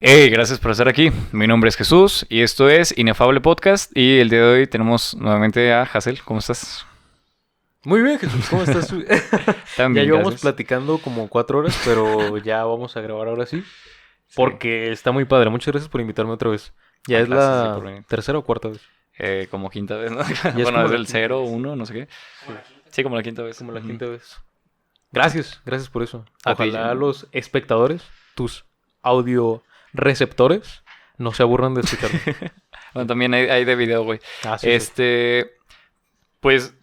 Hey, gracias por estar aquí. Mi nombre es Jesús y esto es Inefable Podcast. Y el día de hoy tenemos nuevamente a Hazel. ¿Cómo estás? Muy bien, Jesús, ¿cómo estás tú? Ya También, llevamos gracias. platicando como 4 horas, pero ya vamos a grabar ahora sí, Sí. porque está muy padre. Muchas gracias por invitarme otra vez. Ya Ah, es gracias a ti la por venir. tercera o cuarta vez. Como quinta vez, ¿no? Ya es Bueno, como es la el quinta cero, vez. uno, no sé qué. Sí, Sí, como la quinta vez. como la Ujú. quinta vez. Gracias por eso. Ok. Ojalá los espectadores, tus audio receptores, no se aburran de escucharme. Bueno, también hay de video, güey. Ah, sí, cierto. Este, pues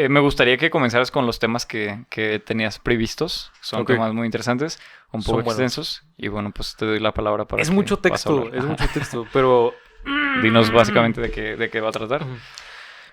me gustaría que comenzaras con los temas que tenías previstos. Son Ok, temas muy interesantes, un poco son buenos. extensos. Y bueno, pues te doy la palabra para que vas a hablar. Es Ajá. mucho texto, pero... Dinos básicamente de qué va a tratar.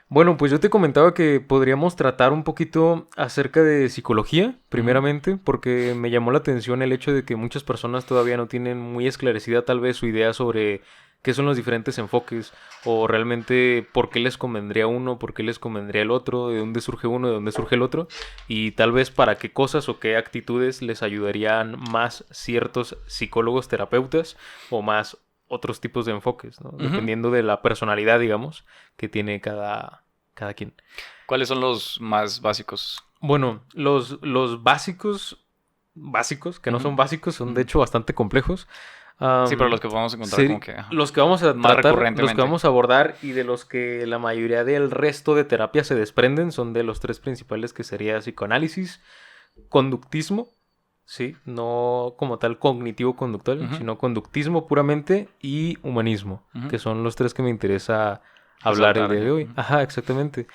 Bueno, pues yo te comentaba que podríamos tratar un poquito acerca de psicología, Ujú. primeramente, porque me llamó la atención el hecho de que muchas personas todavía no tienen muy esclarecida tal vez su idea sobre qué son los diferentes enfoques o realmente por qué les convendría uno, por qué les convendría el otro, de dónde surge uno, de dónde surge el otro y tal vez para qué cosas o qué actitudes les ayudarían más ciertos psicólogos terapeutas o más otros tipos de enfoques, ¿no? Ujú. Dependiendo de la personalidad, digamos, que tiene cada quien. ¿Cuáles son los más básicos? Bueno, los básicos, que no Ujú, son básicos, son de ujú. hecho bastante complejos. Sí, pero am, los que podemos encontrar como sí, que ajá, los que vamos a más tratar, los que recurrentemente. vamos a abordar y de los que la mayoría del resto de terapias se desprenden son de los tres principales que sería psicoanálisis, conductismo, sí, no como tal cognitivo-conductual, Ujú, sino conductismo puramente y humanismo, ujú. que son los tres que me interesa hablar el Resaltar día aquí. de hoy. Ujú. Ajá, exactamente.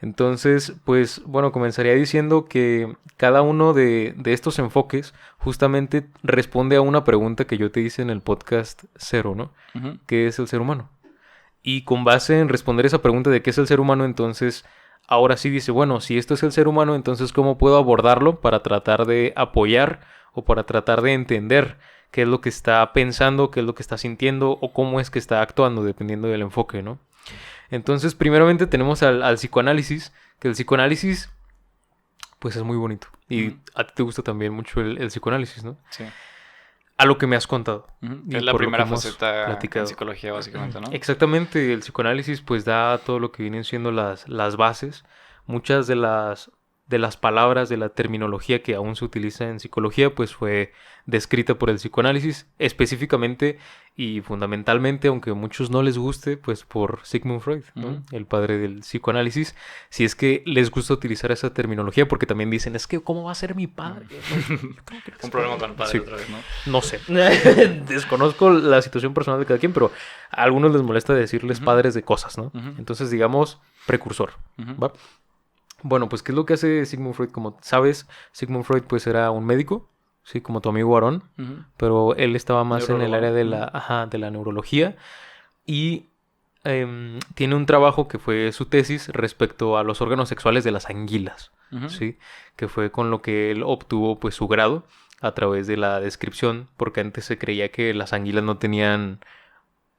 Entonces, pues bueno, comenzaría diciendo que cada uno de estos enfoques justamente responde a una pregunta que yo te hice en el podcast cero, ¿no? Ujú. ¿Qué es el ser humano? Y con base en responder esa pregunta de qué es el ser humano, entonces ahora sí dice, bueno, si esto es el ser humano, entonces ¿cómo puedo abordarlo para tratar de apoyar o para tratar de entender qué es lo que está pensando, qué es lo que está sintiendo o cómo es que está actuando, dependiendo del enfoque, ¿no? Entonces, primeramente tenemos al psicoanálisis, que el psicoanálisis, pues es muy bonito. Y Ujú. a ti te gusta también mucho el psicoanálisis, ¿no? Sí. A lo que me has contado Ujú. y Es la por lo que primera hemos faceta en platicado. psicología, básicamente, ¿no? Exactamente, el psicoanálisis pues da todo lo que vienen siendo las bases, muchas de las palabras, de la terminología que aún se utiliza en psicología pues fue descrita por el psicoanálisis específicamente y fundamentalmente, aunque a muchos no les guste, pues por Sigmund Freud, Ujú. ¿no? El padre del psicoanálisis, si es que les gusta utilizar esa terminología porque también dicen, es que ¿cómo va a ser mi padre? No, ¿cómo crees que Un es padre? problema con el padre Sí. otra vez, ¿no? No sé. Desconozco la situación personal de cada quien, pero a algunos les molesta decirles Ujú, padres de cosas, ¿no? ujú, Entonces, digamos, precursor, ujú, ¿va? Bueno, pues, ¿qué es lo que hace Sigmund Freud? Como sabes, Sigmund Freud, pues, era un médico, sí, como tu amigo Aarón, ujú. pero él estaba más en el Neurólogo, área ¿no? de Ujú, de la neurología y tiene un trabajo que fue su tesis respecto a los órganos sexuales de las anguilas, ujú, ¿sí? Que fue con lo que él obtuvo pues su grado a través de la descripción, porque antes se creía que las anguilas no tenían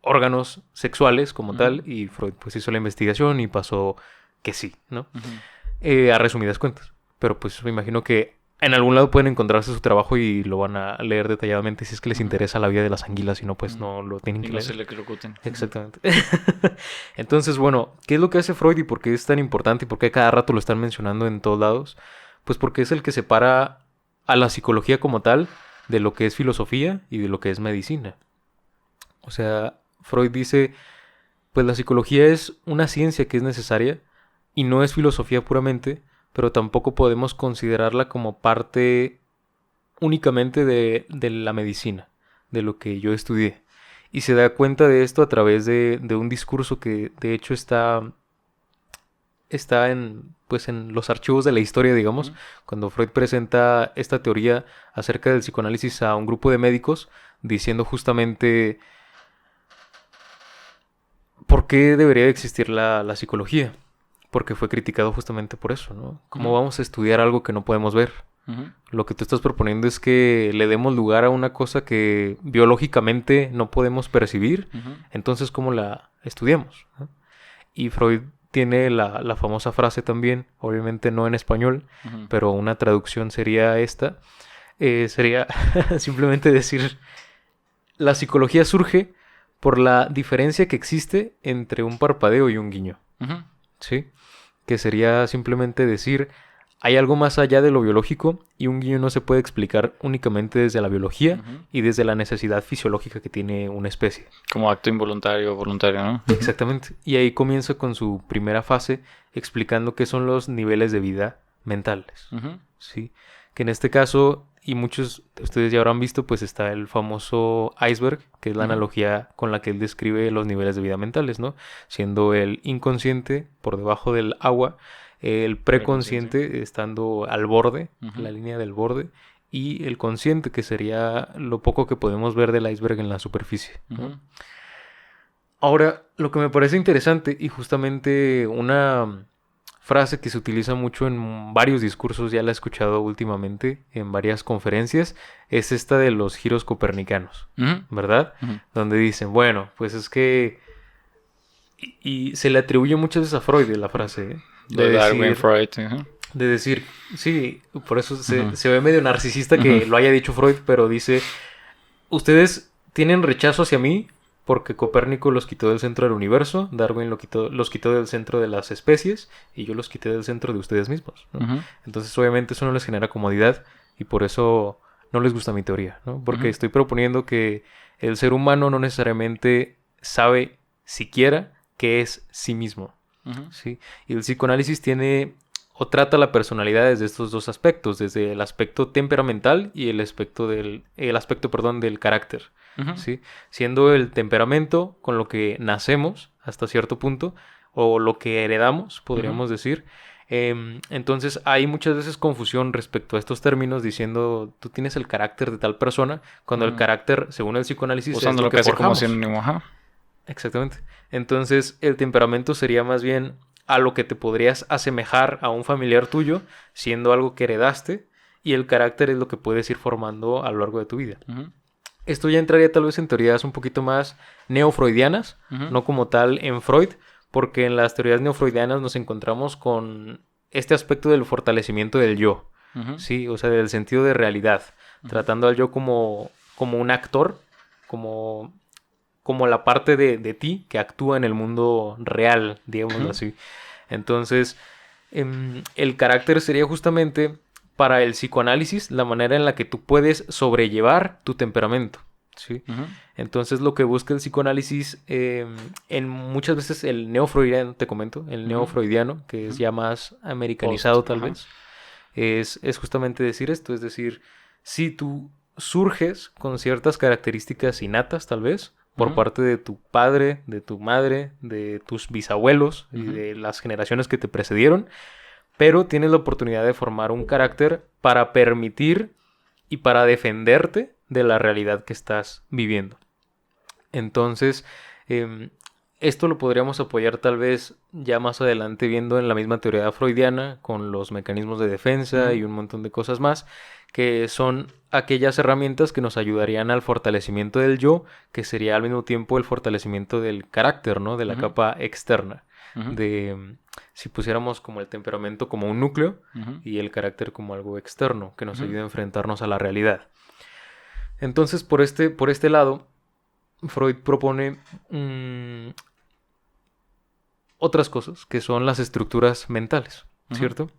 órganos sexuales como ujú, tal y Freud pues hizo la investigación y pasó que sí, ¿no? ujú. A resumidas cuentas. Pero pues me imagino que en algún lado pueden encontrarse su trabajo y lo van a leer detalladamente si es que les Ujú, interesa la vida de las anguilas, si no pues ujú. no lo tienen Y que no se leer. le electrocuten. Ujú, Exactamente. Entonces, bueno, ¿qué es lo que hace Freud y por qué es tan importante y por qué cada rato lo están mencionando en todos lados? Pues porque es el que separa a la psicología como tal de lo que es filosofía y de lo que es medicina. O sea, Freud dice, pues la psicología es una ciencia que es necesaria y no es filosofía puramente, pero tampoco podemos considerarla como parte únicamente de la medicina, de lo que yo estudié. Y se da cuenta de esto a través de un discurso que de hecho está en, pues en los archivos de la historia, digamos, ujú. cuando Freud presenta esta teoría acerca del psicoanálisis a un grupo de médicos, diciendo justamente por qué debería de existir la psicología. Porque fue criticado justamente por eso, ¿no? ¿Cómo Ujú, vamos a estudiar algo que no podemos ver? ujú, Lo que tú estás proponiendo es que le demos lugar a una cosa que biológicamente no podemos percibir, ujú, entonces ¿cómo la estudiamos? ¿No? Y Freud tiene la famosa frase también, obviamente no en español, ujú. pero una traducción sería esta, sería simplemente decir, la psicología surge por la diferencia que existe entre un parpadeo y un guiño, Ujú. ¿sí? Que sería simplemente decir, hay algo más allá de lo biológico y un guiño no se puede explicar únicamente desde la biología Ujú. y desde la necesidad fisiológica que tiene una especie. Como acto involuntario o voluntario, ¿no? Exactamente. Y ahí comienza con su primera fase explicando qué son los niveles de vida mentales. Ujú. Sí, que en este caso, y muchos de ustedes ya habrán visto, pues está el famoso iceberg, que es la Ujú. analogía con la que él describe los niveles de vida mentales, ¿no? Siendo el inconsciente por debajo del agua, el preconsciente estando al borde, Ujú. la línea del borde, y el consciente, que sería lo poco que podemos ver del iceberg en la superficie, ¿no? Ujú. Ahora, lo que me parece interesante y justamente una frase que se utiliza mucho en varios discursos, ya la he escuchado últimamente en varias conferencias, es esta de los giros copernicanos, Ujú. ¿verdad? Ujú. Donde dicen, bueno, pues es que... Y se le atribuye muchas veces a Freud la frase, ¿eh? Lo de Darwin, Freud. Ujú. De decir, sí, por eso Ujú. se ve medio narcisista que Ujú. lo haya dicho Freud, pero dice, ustedes tienen rechazo hacia mí porque Copérnico los quitó del centro del universo, Darwin los quitó del centro de las especies y yo los quité del centro de ustedes mismos, ¿no? Ujú. Entonces, obviamente, eso no les genera comodidad y por eso no les gusta mi teoría, ¿no? Porque Ujú. estoy proponiendo que el ser humano no necesariamente sabe siquiera qué es sí mismo, Ujú. ¿sí? Y el psicoanálisis tiene o trata la personalidad desde estos dos aspectos, desde el aspecto temperamental y el aspecto, perdón, del carácter, Ujú. ¿sí? Siendo el temperamento con lo que nacemos hasta cierto punto o lo que heredamos, podríamos decir. Entonces hay muchas veces confusión respecto a estos términos diciendo tú tienes el carácter de tal persona, cuando el Ujú. carácter, según el psicoanálisis, es lo Usándolo que casi como forjamos. sinónimo, ajá. Exactamente. Entonces, el temperamento sería más bien a lo que te podrías asemejar a un familiar tuyo, siendo algo que heredaste, y el carácter es lo que puedes ir formando a lo largo de tu vida. Ujú. Esto ya entraría tal vez en teorías un poquito más neofreudianas, Ujú. no como tal en Freud, porque en las teorías neofreudianas nos encontramos con este aspecto del fortalecimiento del yo, Ujú. ¿sí? O sea, del sentido de realidad, Ujú. tratando al yo como un actor, como la parte de ti que actúa en el mundo real, digámoslo Ujú. así. Entonces, el carácter sería justamente para el psicoanálisis la manera en la que tú puedes sobrellevar tu temperamento, ¿sí? Ujú. Entonces, lo que busca el psicoanálisis, en muchas veces el neofreudiano, te comento, el Ujú. neofreudiano, que es Ujú. ya más americanizado tal Ajá. vez, es justamente decir esto, es decir, si tú surges con ciertas características innatas tal vez, por Ujú. parte de tu padre, de tu madre, de tus bisabuelos y Ujú. de las generaciones que te precedieron, pero tienes la oportunidad de formar un carácter para permitir y para defenderte de la realidad que estás viviendo. Entonces, em, esto lo podríamos apoyar tal vez ya más adelante viendo en la misma teoría freudiana con los mecanismos de defensa Ujú. y un montón de cosas más, que son aquellas herramientas que nos ayudarían al fortalecimiento del yo, que sería al mismo tiempo el fortalecimiento del carácter, ¿no? De la Ujú. capa externa. Ujú. Si pusiéramos como el temperamento como un núcleo Ujú. y el carácter como algo externo, que nos Ujú. ayude a enfrentarnos a la realidad. Entonces, por este lado, Freud propone otras cosas, que son las estructuras mentales, Ujú. ¿cierto?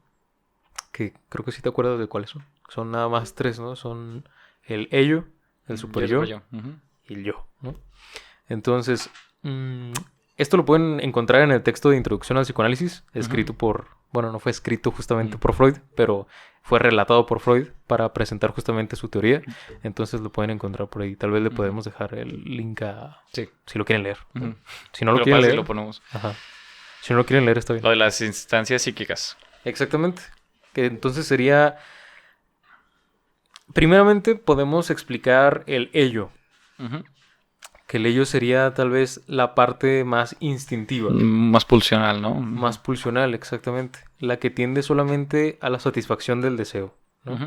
Que creo que sí te acuerdas de cuáles son. Son nada más tres, ¿no? Son el ello, el Yo super superyo yo. Ujú. y el yo, ¿no? Entonces, esto lo pueden encontrar en el texto de Introducción al Psicoanálisis, escrito Ujú. por, bueno, no fue escrito justamente Ujú. por Freud, pero fue relatado por Freud para presentar justamente su teoría. Entonces lo pueden encontrar por ahí. Tal vez le Ujú. podemos dejar el link Sí. si lo quieren leer, ¿no? Ujú. Si no lo Lo quieren pasa y leer, lo ponemos. ajá. Si no lo quieren leer, está bien. Lo de las instancias psíquicas. Exactamente. Que entonces sería, primeramente podemos explicar el ello, Ujú. que el ello sería tal vez la parte más instintiva, Más pulsional, ¿no? más pulsional, exactamente, la que tiende solamente a la satisfacción del deseo, ¿no? Ujú.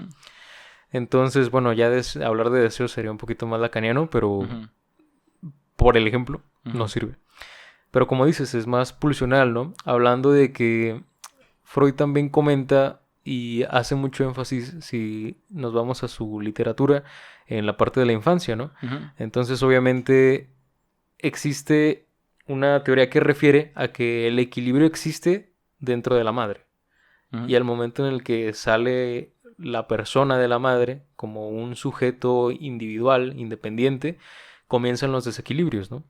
Entonces, bueno, ya hablar de deseo sería un poquito más lacaniano, pero Ujú. por el ejemplo Ujú. no sirve. Pero como dices, es más pulsional, ¿no? Hablando de que Freud también comenta y hace mucho énfasis, si nos vamos a su literatura, en la parte de la infancia, ¿no? Entonces, obviamente, existe una teoría que refiere a que el equilibrio existe dentro de la madre. Y al momento en el que sale la persona de la madre como un sujeto individual, independiente, comienzan los desequilibrios, ¿no?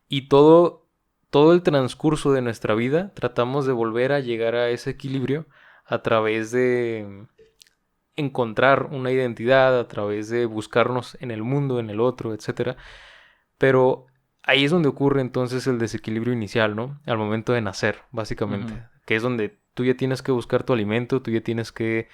Y todo el transcurso de nuestra vida tratamos de volver a llegar a ese equilibrio a través de encontrar una identidad, a través de buscarnos en el mundo, en el otro, etcétera. Pero ahí es donde ocurre entonces el desequilibrio inicial, ¿no? Al momento de nacer, básicamente. Que es donde tú ya tienes que buscar tu alimento, tú ya tienes que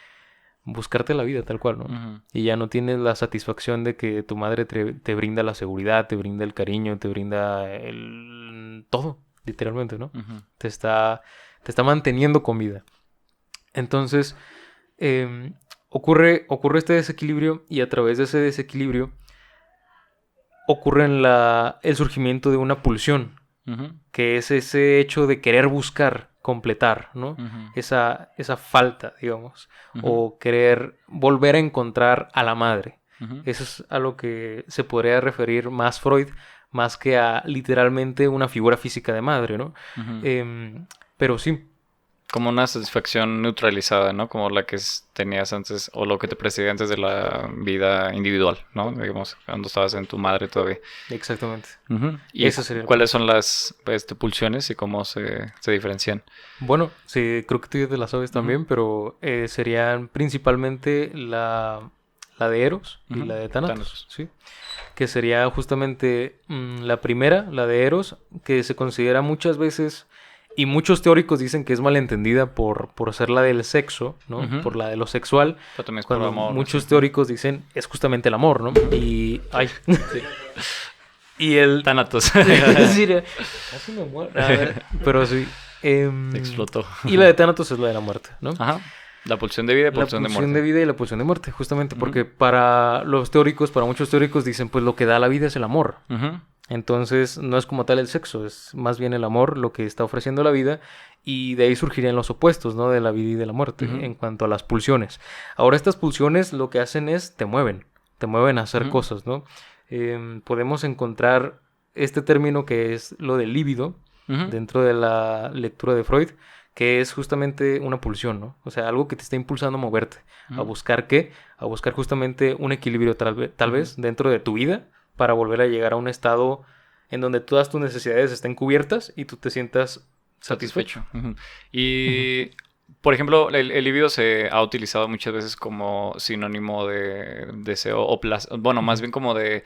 buscarte la vida tal cual, ¿no? Y ya no tienes la satisfacción de que tu madre te brinda la seguridad, te brinda el cariño, te brinda el todo, literalmente, ¿no? Te está manteniendo con vida. Entonces, ocurre este desequilibrio y a través de ese desequilibrio ocurre el surgimiento de una pulsión, que es ese hecho de querer buscar, completar, ¿no? Esa falta, digamos, o querer volver a encontrar a la madre. Eso es a lo que se podría referir más Freud, más que a literalmente una figura física de madre, ¿no? Pero sí. Como una satisfacción neutralizada, ¿no? Como la que tenías antes, o lo que te precedía antes de la vida individual, ¿no? Digamos, cuando estabas en tu madre todavía. Exactamente. ¿Y eso sería cuáles son las pulsiones y cómo se diferencian? Bueno, sí, creo que tú ya te las sabes también, pero serían principalmente la de Eros y la de Thanatos, ¿sí? Que sería justamente la primera, la de Eros, que se considera muchas veces... Y muchos teóricos dicen que es malentendida por ser la del sexo, ¿no? Por la de lo sexual. Pero también es cuando por amor, muchos teóricos dicen es justamente el amor, ¿no? Y... ¡Ay! Sí. Y el... Thanatos. Casi me muero. A ver, pero sí. Explotó. Y la de Thanatos es la de la muerte, ¿no? Ajá. La pulsión de vida y pulsión de muerte. La pulsión de vida y la pulsión de muerte, justamente. Porque para los teóricos, para muchos teóricos dicen, pues lo que da la vida es el amor. Entonces no es como tal el sexo, es más bien el amor lo que está ofreciendo la vida, y de ahí surgirían los opuestos, ¿no? De la vida y de la muerte en cuanto a las pulsiones. Ahora estas pulsiones lo que hacen es te mueven a hacer cosas, ¿no? Podemos encontrar este término que es lo del líbido dentro de la lectura de Freud, que es justamente una pulsión, ¿no? O sea, algo que te está impulsando a moverte, a buscar ¿qué? A buscar justamente un equilibrio tal vez dentro de tu vida, para volver a llegar a un estado en donde todas tus necesidades estén cubiertas y tú te sientas satisfecho. Y, por ejemplo, el líbido se ha utilizado muchas veces como sinónimo de deseo o placer, bueno, más bien como de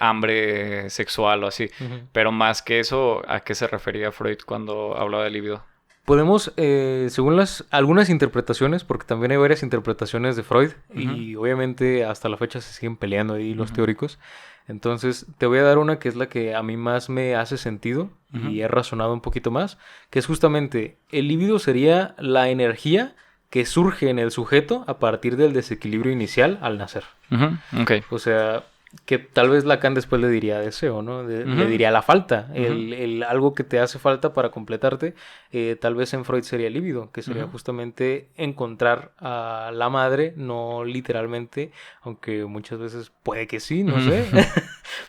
hambre sexual o así. Pero más que eso, ¿a qué se refería Freud cuando hablaba de líbido? Podemos, según algunas interpretaciones, porque también hay varias interpretaciones de Freud, y obviamente hasta la fecha se siguen peleando ahí los teóricos. Entonces, te voy a dar una que es la que a mí más me hace sentido y he razonado un poquito más, que es justamente, el líbido sería la energía que surge en el sujeto a partir del desequilibrio inicial al nacer. Okay. O sea... que tal vez Lacan después le diría deseo, ¿no? Le diría la falta, el algo que te hace falta para completarte. Tal vez en Freud sería el líbido, que sería justamente encontrar a la madre, no literalmente, aunque muchas veces puede que sí, no sé.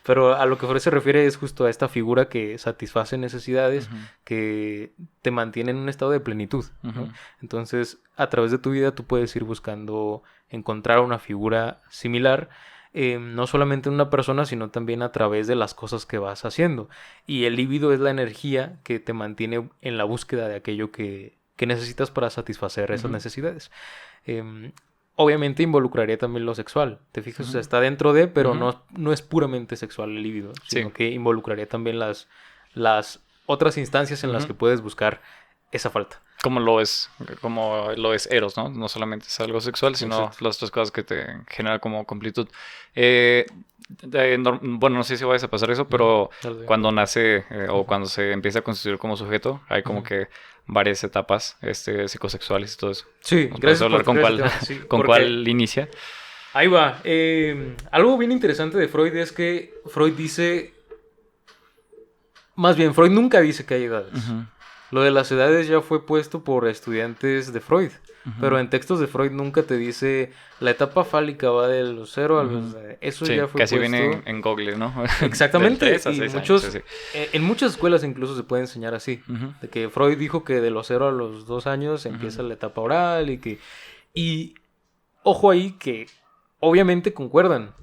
Pero a lo que Freud se refiere es justo a esta figura que satisface necesidades, que te mantiene en un estado de plenitud, ¿no? Entonces, a través de tu vida tú puedes ir buscando encontrar una figura similar, no solamente en una persona, sino también a través de las cosas que vas haciendo. Y el líbido es la energía que te mantiene en la búsqueda de aquello que necesitas para satisfacer esas necesidades. Obviamente involucraría también lo sexual. ¿Te fijas? O sea, está dentro de, pero no es puramente sexual el líbido, sino que involucraría también las otras instancias en las que puedes buscar esa falta. Como lo es Eros, ¿no? No solamente es algo sexual, sino las otras cosas que te generan como completud. Bueno, no sé si vayas a pasar eso, pero cuando nace o cuando se empieza a constituir como sujeto, hay como que varias etapas psicosexuales y todo eso. Sí, gracias por con cuál inicia. Ahí va. Algo bien interesante de Freud es que Freud dice... Más bien, Freud nunca dice que hay edades. Lo de las edades ya fue puesto por estudiantes de Freud. Pero en textos de Freud nunca te dice la etapa fálica va de los 0 a los... Eso Sí, ya fue casi puesto... viene en Google, ¿no? Exactamente. Del 3 a Y 6 muchos, años, sí, en muchas escuelas incluso se puede enseñar así. De que Freud dijo que de los 0 a los 2 años empieza la etapa oral y que... Y ojo ahí que obviamente concuerdan.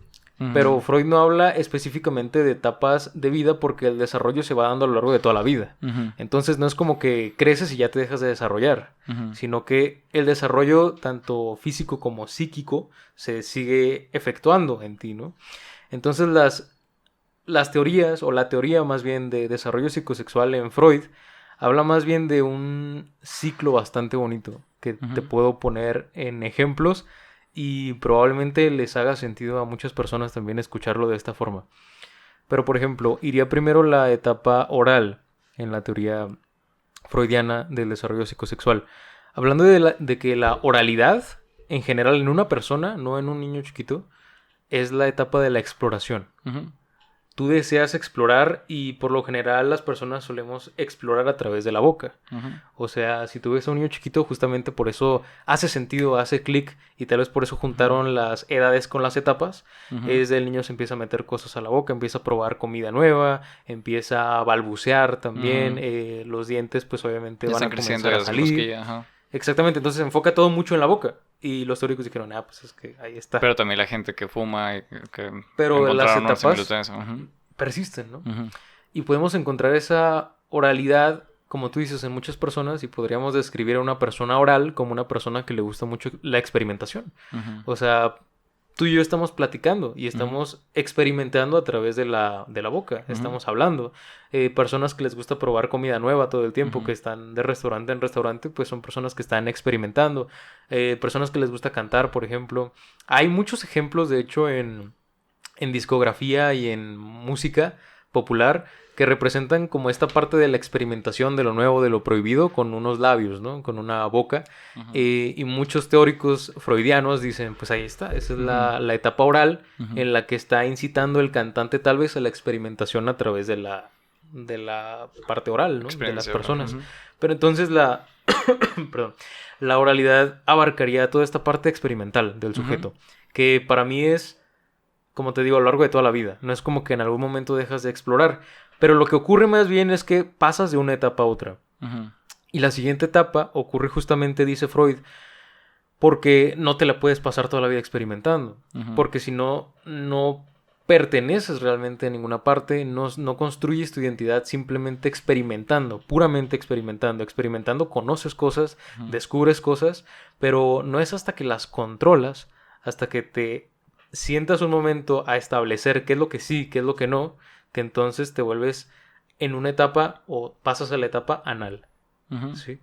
Pero Freud no habla específicamente de etapas de vida porque el desarrollo se va dando a lo largo de toda la vida. Entonces no es como que creces y ya te dejas de desarrollar, sino que el desarrollo tanto físico como psíquico se sigue efectuando en ti, ¿no? Entonces las teorías, o la teoría más bien de desarrollo psicosexual en Freud, habla más bien de un ciclo bastante bonito que te puedo poner en ejemplos. Y probablemente les haga sentido a muchas personas también escucharlo de esta forma. Pero, por ejemplo, iría primero la etapa oral en la teoría freudiana del desarrollo psicosexual. Hablando de que la oralidad, en general, en una persona, no en un niño chiquito, es la etapa de la exploración. Tú deseas explorar y por lo general las personas solemos explorar a través de la boca. O sea, si tú ves a un niño chiquito, justamente por eso hace sentido, hace clic y tal vez por eso juntaron las edades con las etapas. Es del niño se empieza a meter cosas a la boca, empieza a probar comida nueva, empieza a balbucear también. Los dientes pues obviamente ya van a comenzar a salir. Exactamente, entonces se enfoca todo mucho en la boca. Y los teóricos dijeron, pues es que ahí está. Pero también la gente que fuma y que pero las etapas eso. persisten, ¿no? Y podemos encontrar esa oralidad, como tú dices, en muchas personas y podríamos describir a una persona oral como una persona que le gusta mucho la experimentación. O sea, tú y yo estamos platicando y estamos experimentando a través de la boca, estamos hablando. Personas que les gusta probar comida nueva todo el tiempo, que están de restaurante en restaurante, pues son personas que están experimentando. Personas que les gusta cantar, por ejemplo. Hay muchos ejemplos, de hecho, en discografía y en música popular que representan como esta parte de la experimentación de lo nuevo, de lo prohibido, con unos labios, ¿no? Con una boca. Y muchos teóricos freudianos dicen, pues ahí está, esa es la etapa oral en la que está incitando el cantante tal vez a la experimentación a través de la parte oral, ¿no? De las personas. Pero entonces perdón, la oralidad abarcaría toda esta parte experimental del sujeto, que para mí es, como te digo, a lo largo de toda la vida. No es como que en algún momento dejas de explorar. Pero lo que ocurre más bien es que pasas de una etapa a otra. Y la siguiente etapa ocurre justamente, dice Freud, porque no te la puedes pasar toda la vida experimentando. Porque si no, no perteneces realmente a ninguna parte, no construyes tu identidad simplemente experimentando, puramente experimentando. Experimentando conoces cosas, descubres cosas, pero no es hasta que las controlas, hasta que te sientas un momento a establecer qué es lo que sí, qué es lo que no, que entonces te vuelves en una etapa o pasas a la etapa anal. ¿Sí?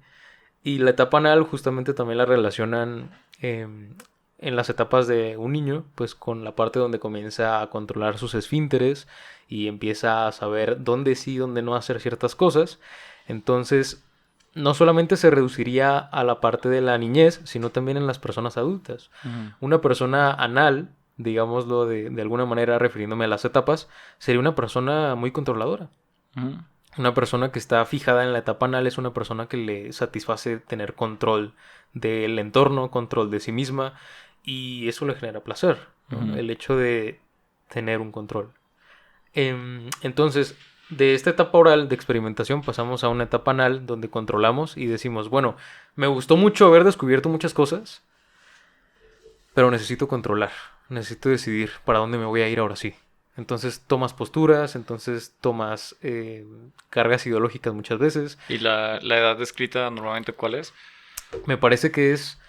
Y la etapa anal justamente también la relacionan en las etapas de un niño, pues con la parte donde comienza a controlar sus esfínteres y empieza a saber dónde sí y dónde no hacer ciertas cosas. Entonces, no solamente se reduciría a la parte de la niñez, sino también en las personas adultas. Una persona anal, digámoslo de alguna manera refiriéndome a las etapas, sería una persona muy controladora. Una persona que está fijada en la etapa anal es una persona que le satisface tener control del entorno, control de sí misma, y eso le genera placer, ¿no? El hecho de tener un control. Entonces, de esta etapa oral de experimentación pasamos a una etapa anal donde controlamos y decimos, bueno, me gustó mucho haber descubierto muchas cosas, pero necesito controlar, necesito decidir para dónde me voy a ir ahora sí. Entonces tomas posturas, entonces tomas cargas ideológicas muchas veces. ¿Y la edad descrita normalmente cuál es? Me parece que es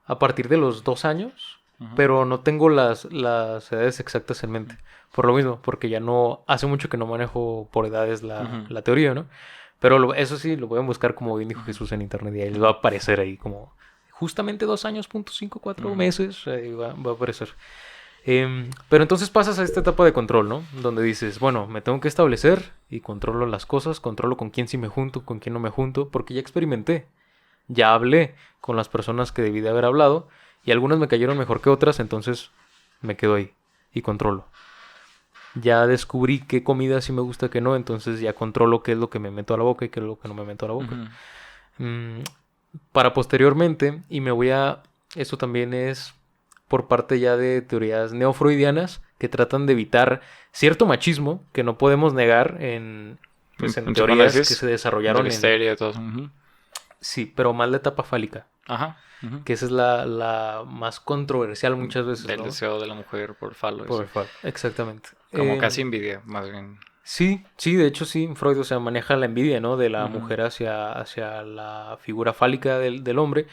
a partir de los 2 años, pero no tengo las edades exactas en mente. Por lo mismo, porque ya no, hace mucho que no manejo por edades la teoría, ¿no? Pero eso sí, lo pueden buscar como bien dijo Jesús en internet y ahí les va a aparecer ahí como justamente 2 años, 4 meses, ahí va a aparecer. Pero entonces pasas a esta etapa de control, ¿no? Donde dices, bueno, me tengo que establecer y controlo las cosas, controlo con quién sí me junto, con quién no me junto, porque ya experimenté, ya hablé con las personas que debí de haber hablado y algunas me cayeron mejor que otras, entonces me quedo ahí y controlo. Ya descubrí qué comida sí me gusta, qué no, entonces ya controlo qué es lo que me meto a la boca y qué es lo que no me meto a la boca. para posteriormente, y me voy a... Esto también es por parte ya de teorías neofreudianas que tratan de evitar cierto machismo que no podemos negar pues, en teorías que se De desarrollaron la en... histeria y todo. Ujú. Sí, pero más la etapa fálica, Ajá. Ujú. que esa es la más controversial muchas veces, Del ¿no? deseo de la mujer por falo. Por Eso. el falo, exactamente. Como casi envidia, más bien. Sí, sí, de hecho sí, Freud, o sea, maneja la envidia, ¿no? De la Ujú. mujer hacia la figura fálica del hombre.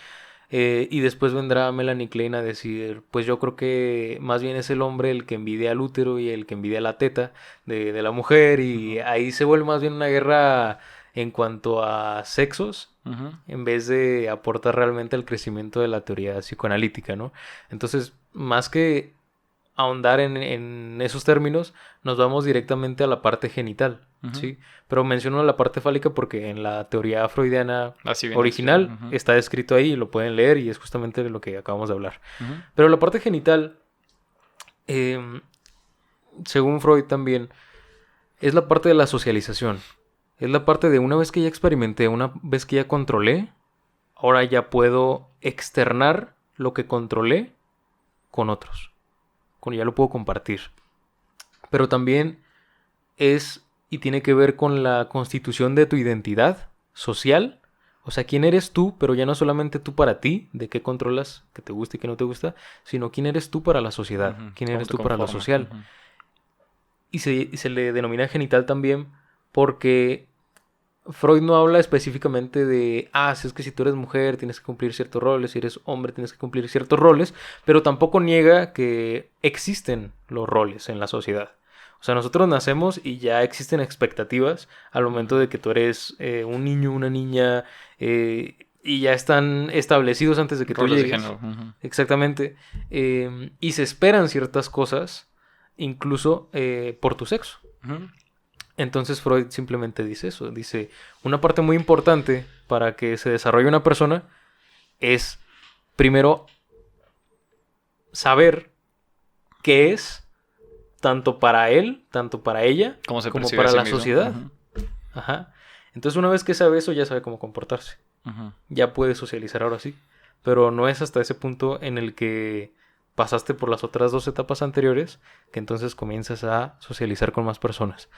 Y después vendrá Melanie Klein a decir, pues yo creo que más bien es el hombre el que envidia al útero y el que envidia la teta de la mujer. Y Ujú. ahí se vuelve más bien una guerra en cuanto a sexos, Ujú. en vez de aportar realmente al crecimiento de la teoría psicoanalítica, ¿no? Entonces, más que ahondar en esos términos, nos vamos directamente a la parte genital, Ujú. ¿sí? Pero menciono la parte fálica porque en la teoría freudiana Así viene descrito. original Ujú. está escrito ahí, lo pueden leer y es justamente de lo que acabamos de hablar. Ujú. Pero la parte genital, eh, según Freud también, es la parte de la socialización. Es la parte de una vez que ya experimenté, una vez que ya controlé, ahora ya puedo externar lo que controlé con otros. Ya lo puedo compartir. Pero también es y tiene que ver con la constitución de tu identidad social. O sea, quién eres tú, pero ya no solamente tú para ti, de qué controlas, que te gusta y que no te gusta, sino quién eres tú para la sociedad, Ujú. quién ¿Cómo eres te tú para lo conformas? social. Ujú. Y se le denomina genital también porque Freud no habla específicamente de, si es que si tú eres mujer tienes que cumplir ciertos roles, si eres hombre tienes que cumplir ciertos roles, pero tampoco niega que existen los roles en la sociedad. O sea, nosotros nacemos y ya existen expectativas al momento Ujú. de que tú eres un niño, una niña, y ya están establecidos antes de que tú Roles de llegues. género. Ujú. Exactamente. Y se esperan ciertas cosas, incluso por tu sexo. Ujú. Entonces Freud simplemente dice eso, dice, una parte muy importante para que se desarrolle una persona es primero saber qué es, tanto para él, tanto para ella, ¿Cómo se como percibe a para sí la mismo? sociedad. Ujú. Ajá. Entonces una vez que sabe eso ya sabe cómo comportarse, Ujú. ya puede socializar ahora sí, pero no es hasta ese punto en el que pasaste por las otras dos etapas anteriores que entonces comienzas a socializar con más personas.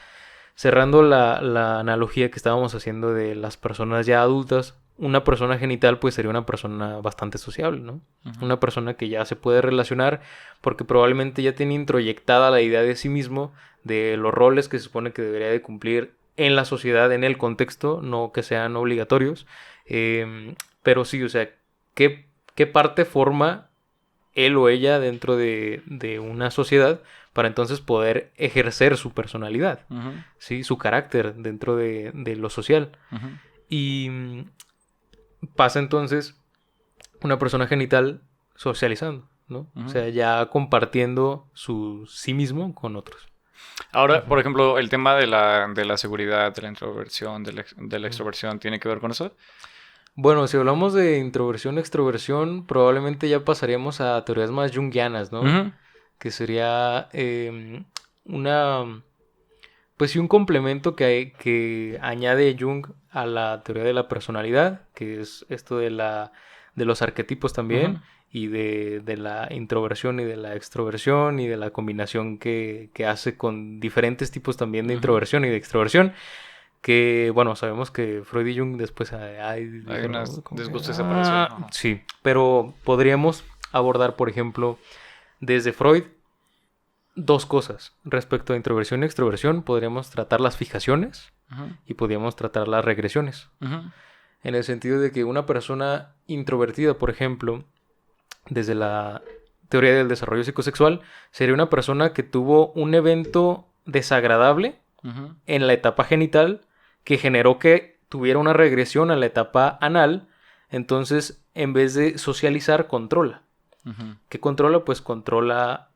Cerrando la analogía que estábamos haciendo de las personas ya adultas, una persona genital pues sería una persona bastante sociable, ¿no? Ujú. Una persona que ya se puede relacionar porque probablemente ya tiene introyectada la idea de sí mismo, de los roles que se supone que debería de cumplir en la sociedad, en el contexto, no que sean obligatorios. Pero sí, o sea, ¿qué parte forma él o ella dentro de una sociedad para entonces poder ejercer su personalidad, Ujú. ¿sí? Su carácter dentro de lo social? Ujú. Y pasa entonces una persona genital socializando, ¿no? O Ujú. sea, ya compartiendo su sí mismo con otros. Ahora, por Ujú. ejemplo, el tema de la seguridad, de la introversión, de la Ujú. extroversión, ¿tiene que ver con eso? Bueno, si hablamos de introversión, extroversión, probablemente ya pasaríamos a teorías más junguianas, ¿no? Ujú. Que sería una pues sí, un complemento que añade Jung a la teoría de la personalidad, que es esto de los arquetipos Ujú. también, y de la introversión y de la extroversión, y de la combinación que hace con diferentes tipos también de Ujú. introversión y de extroversión, que bueno, sabemos que Freud y Jung después Hay dijeron, un ¿no? Como que, desgusto y separación. Ajá. sí, pero podríamos abordar, por ejemplo, desde Freud dos cosas. Respecto a introversión y extroversión, podríamos tratar las fijaciones Ujú. y podríamos tratar las regresiones. Ujú. En el sentido de que una persona introvertida, por ejemplo, desde la teoría del desarrollo psicosexual, sería una persona que tuvo un evento desagradable Ujú. en la etapa genital que generó que tuviera una regresión a la etapa anal. Entonces, en vez de socializar, controla. Ujú. ¿Qué controla? Pues controla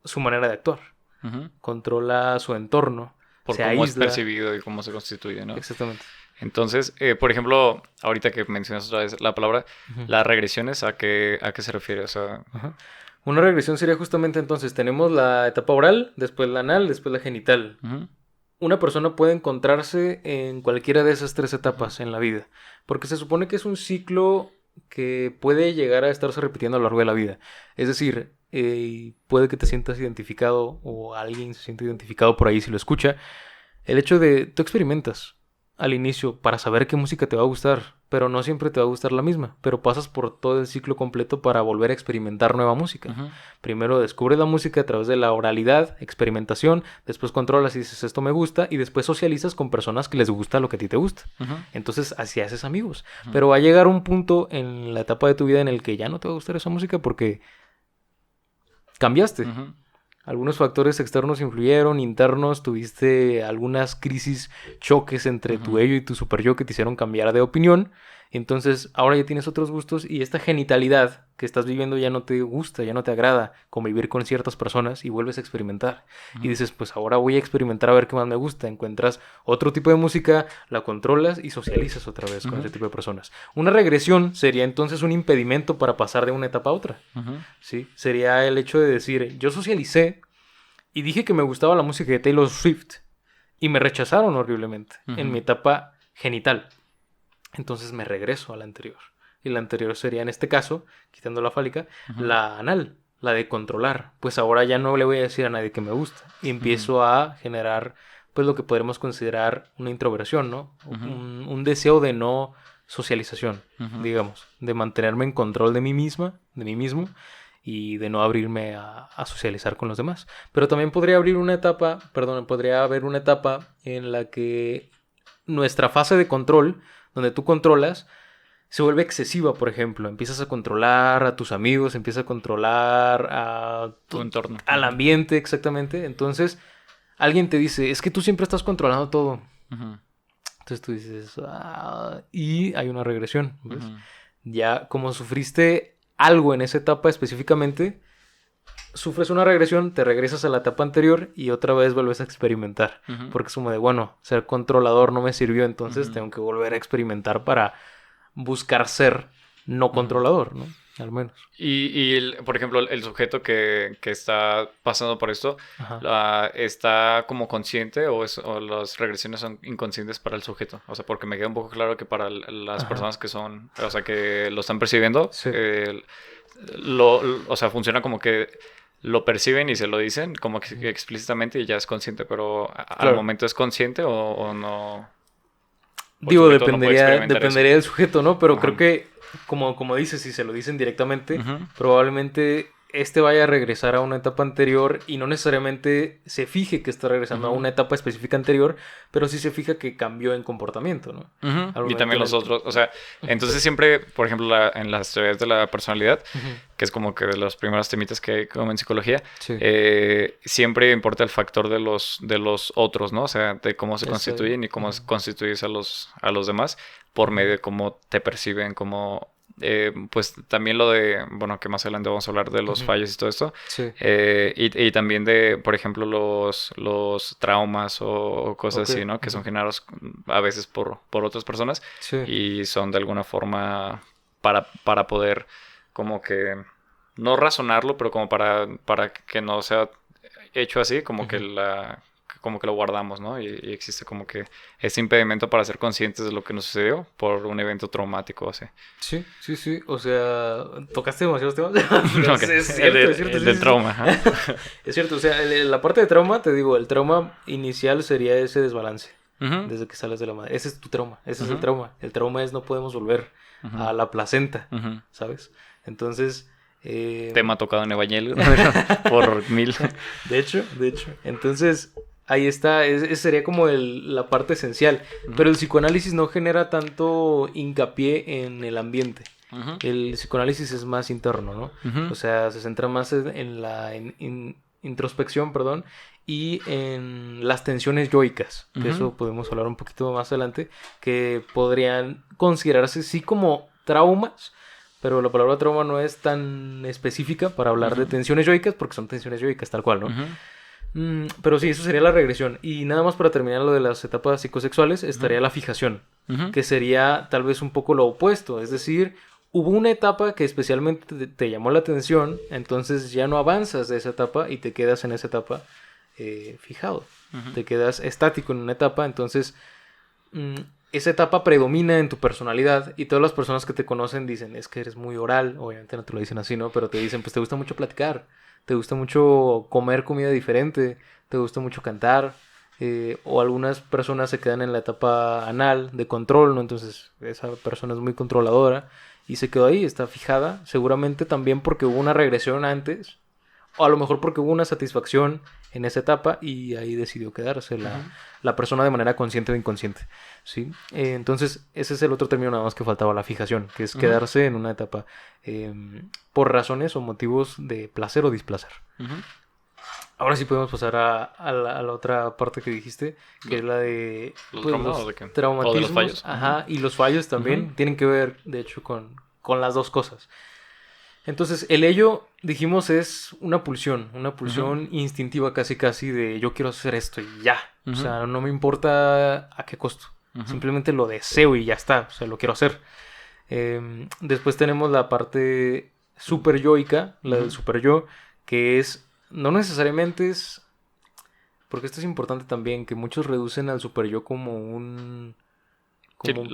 su manera de actuar, Ujú. controla su entorno, Por se cómo es aísla. percibido y cómo se constituye, ¿no? Exactamente. Entonces, por ejemplo, ahorita que mencionas otra vez la palabra, Ujú. las regresiones, a qué se refiere? O sea, Ajá. Una regresión sería justamente entonces, tenemos la etapa oral, después la anal, después la genital. ujú. una persona puede encontrarse en cualquiera de esas tres etapas en la vida, porque se supone que es un ciclo que puede llegar a estarse repitiendo a lo largo de la vida. Es decir, puede que te sientas identificado o alguien se siente identificado por ahí si lo escucha. El hecho de tú experimentas al inicio para saber qué música te va a gustar, pero no siempre te va a gustar la misma, pero pasas por todo el ciclo completo para volver a experimentar nueva música. Ujú. Primero descubres la música a través de la oralidad, experimentación, después controlas y dices esto me gusta y después socializas con personas que les gusta lo que a ti te gusta. Ujú. Entonces así haces amigos. Ujú. Pero va a llegar un punto en la etapa de tu vida en el que ya no te va a gustar esa música porque cambiaste. Ujú. Algunos factores externos influyeron, internos, tuviste algunas crisis, choques entre tu Ujú. ello y tu super yo que te hicieron cambiar de opinión. Entonces ahora ya tienes otros gustos y esta genitalidad que estás viviendo ya no te gusta, ya no te agrada convivir con ciertas personas y vuelves a experimentar. Y Ujú. dices, pues ahora voy a experimentar a ver qué más me gusta. Encuentras otro tipo de música, la controlas y socializas otra vez con Ujú. ese tipo de personas. Una regresión sería entonces un impedimento para pasar de una etapa a otra. Ujú. ¿Sí? Sería el hecho de decir, yo socialicé y dije que me gustaba la música de Taylor Swift y me rechazaron horriblemente en mi Ujú. etapa genital. Entonces me regreso a la anterior. Y la anterior sería, en este caso, quitando la fálica, Ujú. la anal, la de controlar. Pues ahora ya no le voy a decir a nadie que me gusta. Y Ujú. empiezo a generar, pues lo que podremos considerar una introversión, ¿no? Ujú. Un deseo de no socialización, Ujú. digamos. De mantenerme en control de mí misma, de mí mismo. Y de no abrirme a socializar con los demás. Pero también podría abrir una etapa, perdón, podría haber una etapa en la que nuestra fase de control, donde tú controlas, se vuelve excesiva, por ejemplo. Empiezas a controlar a tus amigos, empiezas a controlar Tu entorno. al Ujú. ambiente, exactamente. Entonces, alguien te dice, es que tú siempre estás controlando todo. Ujú. Entonces tú dices, y hay una regresión, ¿ves? Ujú. Ya como sufriste algo en esa etapa específicamente, sufres una regresión, te regresas a la etapa anterior y otra vez vuelves a experimentar. Ujú. Porque es como de, bueno, ser controlador no me sirvió, entonces Ujú. tengo que volver a experimentar para buscar ser no Ujú. controlador, ¿no? Al menos. Por ejemplo, el sujeto que está pasando por esto, Ajá. ¿está como consciente o las regresiones son inconscientes para el sujeto? O sea, porque me queda un poco claro que para las Ajá. personas que son, o sea, que lo están percibiendo, Sí. o sea, funciona como que lo perciben y se lo dicen como que explícitamente y ya es consciente, pero al Claro. momento es consciente o no, o el Digo, sujeto no puede experimentar eso. dependería del sujeto, ¿no? Pero creo Ajá. que, como dices, si se lo dicen directamente, Ujú. probablemente este vaya a regresar a una etapa anterior y no necesariamente se fije que está regresando a Ujú. una etapa específica anterior, pero sí se fija que cambió en comportamiento, ¿no? Ujú. Al Y momento también en los el que... otros, o sea, entonces siempre, por ejemplo, en las teorías de la personalidad, Ujú. que es como que de los primeros temitas que hay como en psicología, Sí. siempre importa el factor de los otros, ¿no? O sea, de cómo se Ese- constituyen y cómo ujú. constituyes a los demás por Ujú. medio de cómo te perciben, cómo... pues también lo de, bueno, que más adelante vamos a hablar de los Ujú. fallos y todo esto, Sí. y también de, por ejemplo, los traumas o cosas Ok. así, ¿no? Que son Ujú. generados a veces por otras personas Sí. y son de alguna forma para poder como que, no razonarlo, pero como para que no sea hecho así, Ujú. como que lo guardamos, ¿no? Y existe como que ese impedimento para ser conscientes de lo que nos sucedió por un evento traumático, así. Sí, sí, sí. O sea, tocaste demasiados temas. Pero Ok, es cierto, es cierto. el Sí, del sí, sí. trauma, ajá. Es cierto. O sea, la parte de trauma, te digo, el trauma inicial sería ese desbalance. Ujú, Desde que sales de la madre. Ese es tu trauma. Ese es el ujú, trauma. El trauma es no podemos volver ujú, a la placenta, ujú. ¿sabes? Entonces, Tema tocado en Evangelion por mil. de hecho. Entonces, ahí está. Ese sería como la parte esencial. Ujú, Pero el psicoanálisis no genera tanto hincapié en el ambiente. ujú, El psicoanálisis es más interno, ¿no? ujú, O sea, se centra más en la introspección, perdón, y en las tensiones yoicas, que ujú, eso podemos hablar un poquito más adelante, que podrían considerarse sí como traumas, pero la palabra trauma no es tan específica para hablar de ujú, tensiones yoicas, porque son tensiones yoicas tal cual, ¿no? ujú, Pero sí, eso sería la regresión. Y nada más para terminar lo de las etapas psicosexuales, estaría la fijación, ujú, que sería tal vez un poco lo opuesto. Es decir, hubo una etapa que especialmente te llamó la atención, entonces ya no avanzas de esa etapa y te quedas en esa etapa fijado. Ujú. Te quedas estático en una etapa, entonces esa etapa predomina en tu personalidad y todas las personas que te conocen dicen, es que eres muy oral, obviamente no te lo dicen así, ¿no? Pero te dicen, pues te gusta mucho platicar, te gusta mucho comer comida diferente, te gusta mucho cantar, o algunas personas se quedan en la etapa anal de control, ¿no? Entonces esa persona es muy controladora y se quedó ahí, está fijada, seguramente también porque hubo una regresión antes, o a lo mejor porque hubo una satisfacción en esa etapa y ahí decidió quedarse la persona de manera consciente o inconsciente, ¿sí? Entonces, ese es el otro término nada más que faltaba, la fijación, que es Ujú. quedarse en una etapa eh, por razones o motivos de placer o displacer. Ujú. Ahora sí podemos pasar a la otra parte que dijiste, que es la de ¿Los pues, traumas o los de qué? ¿O de los traumatismos, fallos? ajá, y los fallos también Ujú. tienen que ver, de hecho, con las dos cosas. Entonces, el ello, dijimos, es una Ujú. pulsión instintiva casi casi de yo quiero hacer esto y ya. O Ujú. sea, no me importa a qué costo. Ujú. Simplemente lo deseo y ya está. O sea, lo quiero hacer. Después tenemos la parte super yoica, la del Ujú. super yo, que es, no necesariamente es, porque esto es importante también, que muchos reducen al super yo Sí, como un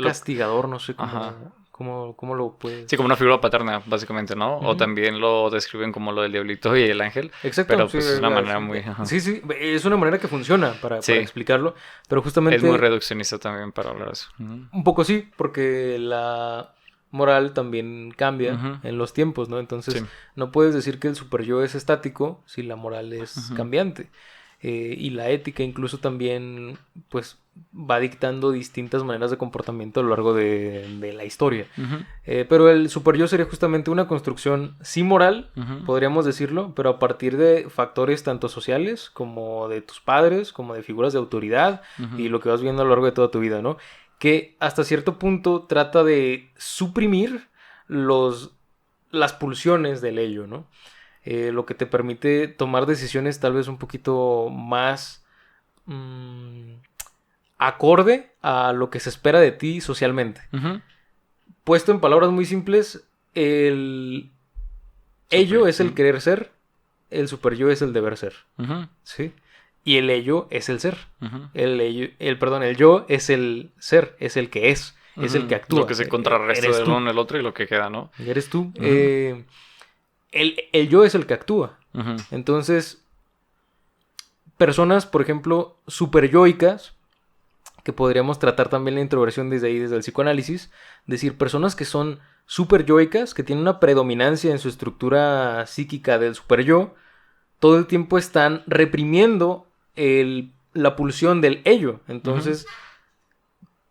castigador, no sé ajá. cómo lo Sí, puedes... como una figura paterna, básicamente, ¿no? O Ujú. también lo describen como lo del diablito y el ángel, Exacto, pero sí, pues es una manera muy... Ajá. sí, sí, es una manera que funciona para Sí, explicarlo, pero es muy justamente reduccionista también para hablar de eso. Ujú. un poco sí, porque la moral también cambia Ujú. en los tiempos, ¿no? Sí. Entonces, no puedes decir que el super yo es estático si la moral es Ujú. cambiante. Y la ética incluso también, pues, va dictando distintas maneras de comportamiento a lo largo de la historia. Ujú. Pero el super yo sería justamente una construcción sí moral, Ujú. podríamos decirlo, pero a partir de factores tanto sociales como de tus padres, como de figuras de autoridad y Ujú. lo que vas viendo a lo largo de toda tu vida, ¿no? Que hasta cierto punto trata de suprimir los, las pulsiones del ello, ¿no? Lo que te permite tomar decisiones tal vez un poquito más mmm, acorde a lo que se espera de ti socialmente. Ujú. Puesto en palabras muy simples, el ello Súper. es el Ujú. querer ser, el super yo es el deber ser, Ujú. ¿sí? Y el ello es el ser. Ujú. El yo es el ser, es el que es el que Ujú. Lo que actúa, se contrarresta eres del uno tú, en el otro y lo que queda, ¿no? eres tú. Ujú. El yo es el que actúa. Ujú. Entonces, personas, por ejemplo, super yoicas, que podríamos tratar también la introversión desde ahí, desde el psicoanálisis, decir, personas que son super yoicas, que tienen una predominancia en su estructura psíquica del super yo, todo el tiempo están reprimiendo la pulsión del ello. Ujú. Entonces,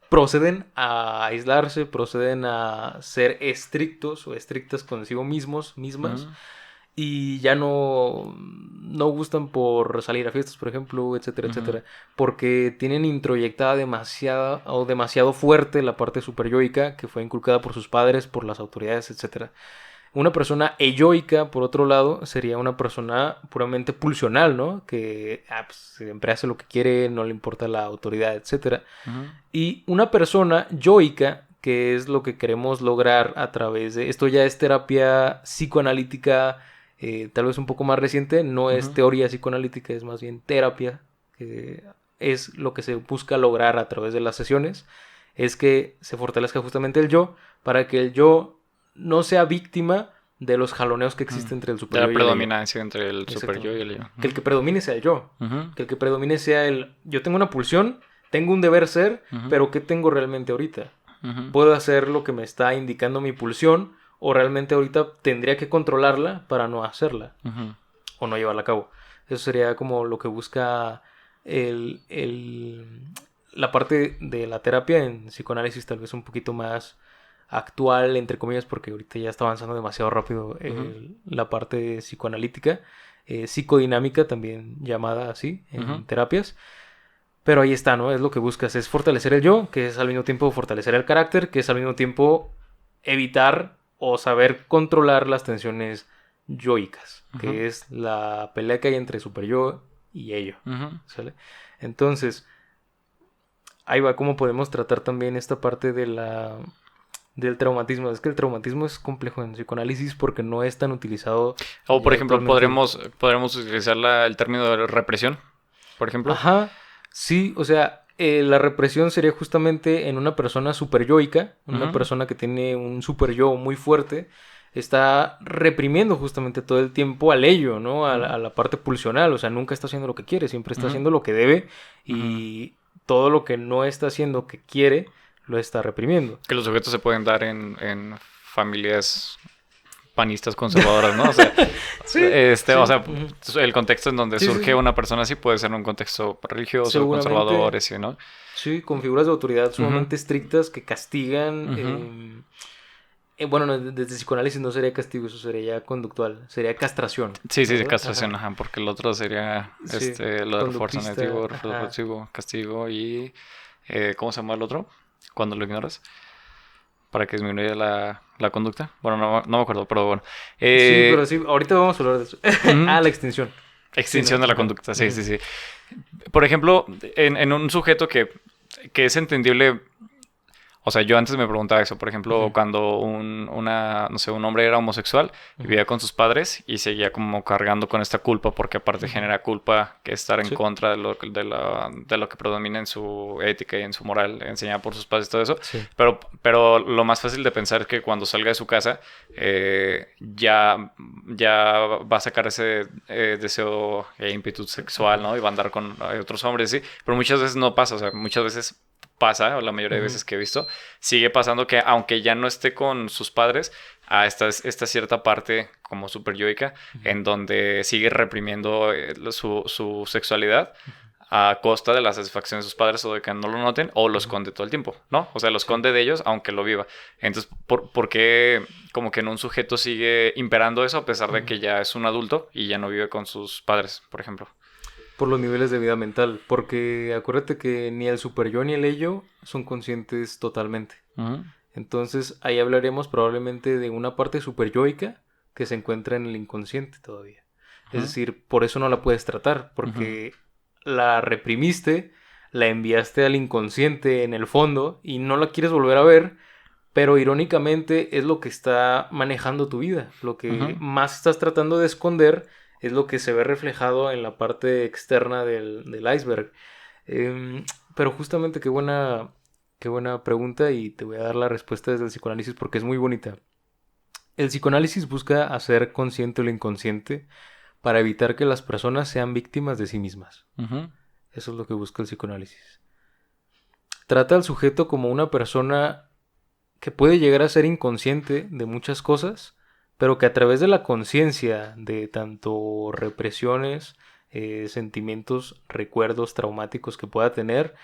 proceden a aislarse, proceden a ser estrictos o estrictas consigo mismos, mismas, Ujú. y ya no gustan por salir a fiestas, por ejemplo, etcétera, Ujú. etcétera, porque tienen introyectada demasiada o demasiado fuerte la parte superyoica que fue inculcada por sus padres, por las autoridades, etcétera. Una persona eyoica, por otro lado, sería una persona puramente pulsional, ¿no? Que pues, siempre hace lo que quiere, no le importa la autoridad, etcétera. Ujú. Y una persona yoica, que es lo que queremos lograr a través de... Esto ya es terapia psicoanalítica, tal vez un poco más reciente, no es Ujú. teoría psicoanalítica, es más bien terapia, que es lo que se busca lograr a través de las sesiones, es que se fortalezca justamente el yo, para que el yo no sea víctima de los jaloneos que Ujú. existen entre el De super la yo y el ello. predominancia entre el super yo y Exactamente. el yo. Que el Ujú. que predomine sea el yo. Ujú. Que el que predomine sea el yo tengo una pulsión, tengo un deber ser, Ujú. pero ¿qué tengo realmente ahorita? Ujú. ¿Puedo hacer lo que me está indicando mi pulsión o realmente ahorita tendría que controlarla para no hacerla Ujú. o no llevarla a cabo? Eso sería como lo que busca el, el- la parte de la terapia en psicoanálisis tal vez un poquito más actual, entre comillas, porque ahorita ya está avanzando demasiado rápido Ujú. la parte psicoanalítica, psicodinámica también llamada así Ujú. en terapias. Pero ahí está, ¿no? Es lo que buscas, es fortalecer el yo, que es al mismo tiempo fortalecer el carácter, que es al mismo tiempo evitar o saber controlar las tensiones yoicas, Ujú. que es la pelea que hay entre super yo y ello, Ujú. ¿sale? Entonces, ahí va cómo podemos tratar también esta parte del traumatismo. Es que el traumatismo es complejo en psicoanálisis porque no es tan utilizado O por ya ejemplo, actualmente. podremos utilizar el término de represión. por ejemplo. Ajá, sí, o sea, la represión sería justamente en una persona superyoica, una persona que tiene un super yo muy fuerte, está reprimiendo justamente todo el tiempo al ello, ¿no? A la parte pulsional, o sea, nunca está haciendo lo que quiere, siempre está haciendo lo que debe y todo lo que no está haciendo que quiere, lo está reprimiendo. Que los sujetos se pueden dar en familias panistas conservadoras, ¿no? O sea, Sí, o sea, el contexto en donde Sí, sí, surge sí. una persona así puede ser un contexto religioso, Seguramente, conservador, así, ¿no? sí, con figuras de autoridad Ujú, sumamente estrictas que castigan. ujú. Bueno, desde psicoanálisis no sería castigo, eso sería ya conductual, sería castración, Sí, sí, ¿verdad? castración, ajá, porque el otro sería Sí, lo de refuerzo conductista, negativo, refuerzo ajá. positivo, castigo y ¿cómo se llama el otro? Cuando lo ignoras, para que disminuya la conducta. Bueno, no me acuerdo, pero bueno. Sí, pero Eh, sí, ahorita vamos a hablar de eso. ujú, La extinción. Sí, ¿no? extinción de la Ajá. conducta, sí, sí, sí. Por ejemplo, en un sujeto que es entendible. O sea, yo antes me preguntaba eso, por ejemplo, Ujú, cuando no sé, un hombre era homosexual, ujú, vivía con sus padres y seguía como cargando con esta culpa, porque aparte ujú. genera culpa que estar en Sí. contra de lo que predomina en su ética y en su moral enseñada por sus padres y todo eso. Sí. Pero lo más fácil de pensar es que cuando salga de su casa, ya va a sacar ese deseo e ímpetu sexual, Ujú, ¿no? Y va a andar con otros hombres, sí. Pero muchas veces no pasa, o sea, muchas veces pasa, o la mayoría de ujú, veces que he visto, sigue pasando que aunque ya no esté con sus padres, esta cierta parte como super yoica ujú, en donde sigue reprimiendo su sexualidad a costa de la satisfacción de sus padres o de que no lo noten o lo ujú. esconde todo el tiempo, ¿no? O sea, lo Sí. esconde de ellos aunque lo viva. Entonces, ¿por qué como que en un sujeto sigue imperando eso a pesar de Ujú. que ya es un adulto y ya no vive con sus padres, por ejemplo? Por los niveles de vida mental, porque acuérdate que ni el super yo ni el ello son conscientes totalmente. Ujú, Entonces ahí hablaremos probablemente de una parte superyoica que se encuentra en el inconsciente todavía. Es ujú, decir, por eso no la puedes tratar, ujú, porque la reprimiste, la enviaste al inconsciente en el fondo y no la quieres volver a ver, pero irónicamente es lo que está manejando tu vida. Lo que ujú. más estás tratando de esconder es lo que se ve reflejado en la parte externa del iceberg. Em, pero justamente qué buena pregunta y te voy a dar la respuesta desde el psicoanálisis porque es muy bonita. El psicoanálisis busca hacer consciente lo inconsciente para evitar que las personas sean víctimas de sí mismas. Ujú, Eso es lo que busca el psicoanálisis. Trata al sujeto como una persona que puede llegar a ser inconsciente de muchas cosas, pero que a través de la conciencia de tanto represiones, sentimientos, recuerdos traumáticos que pueda tener,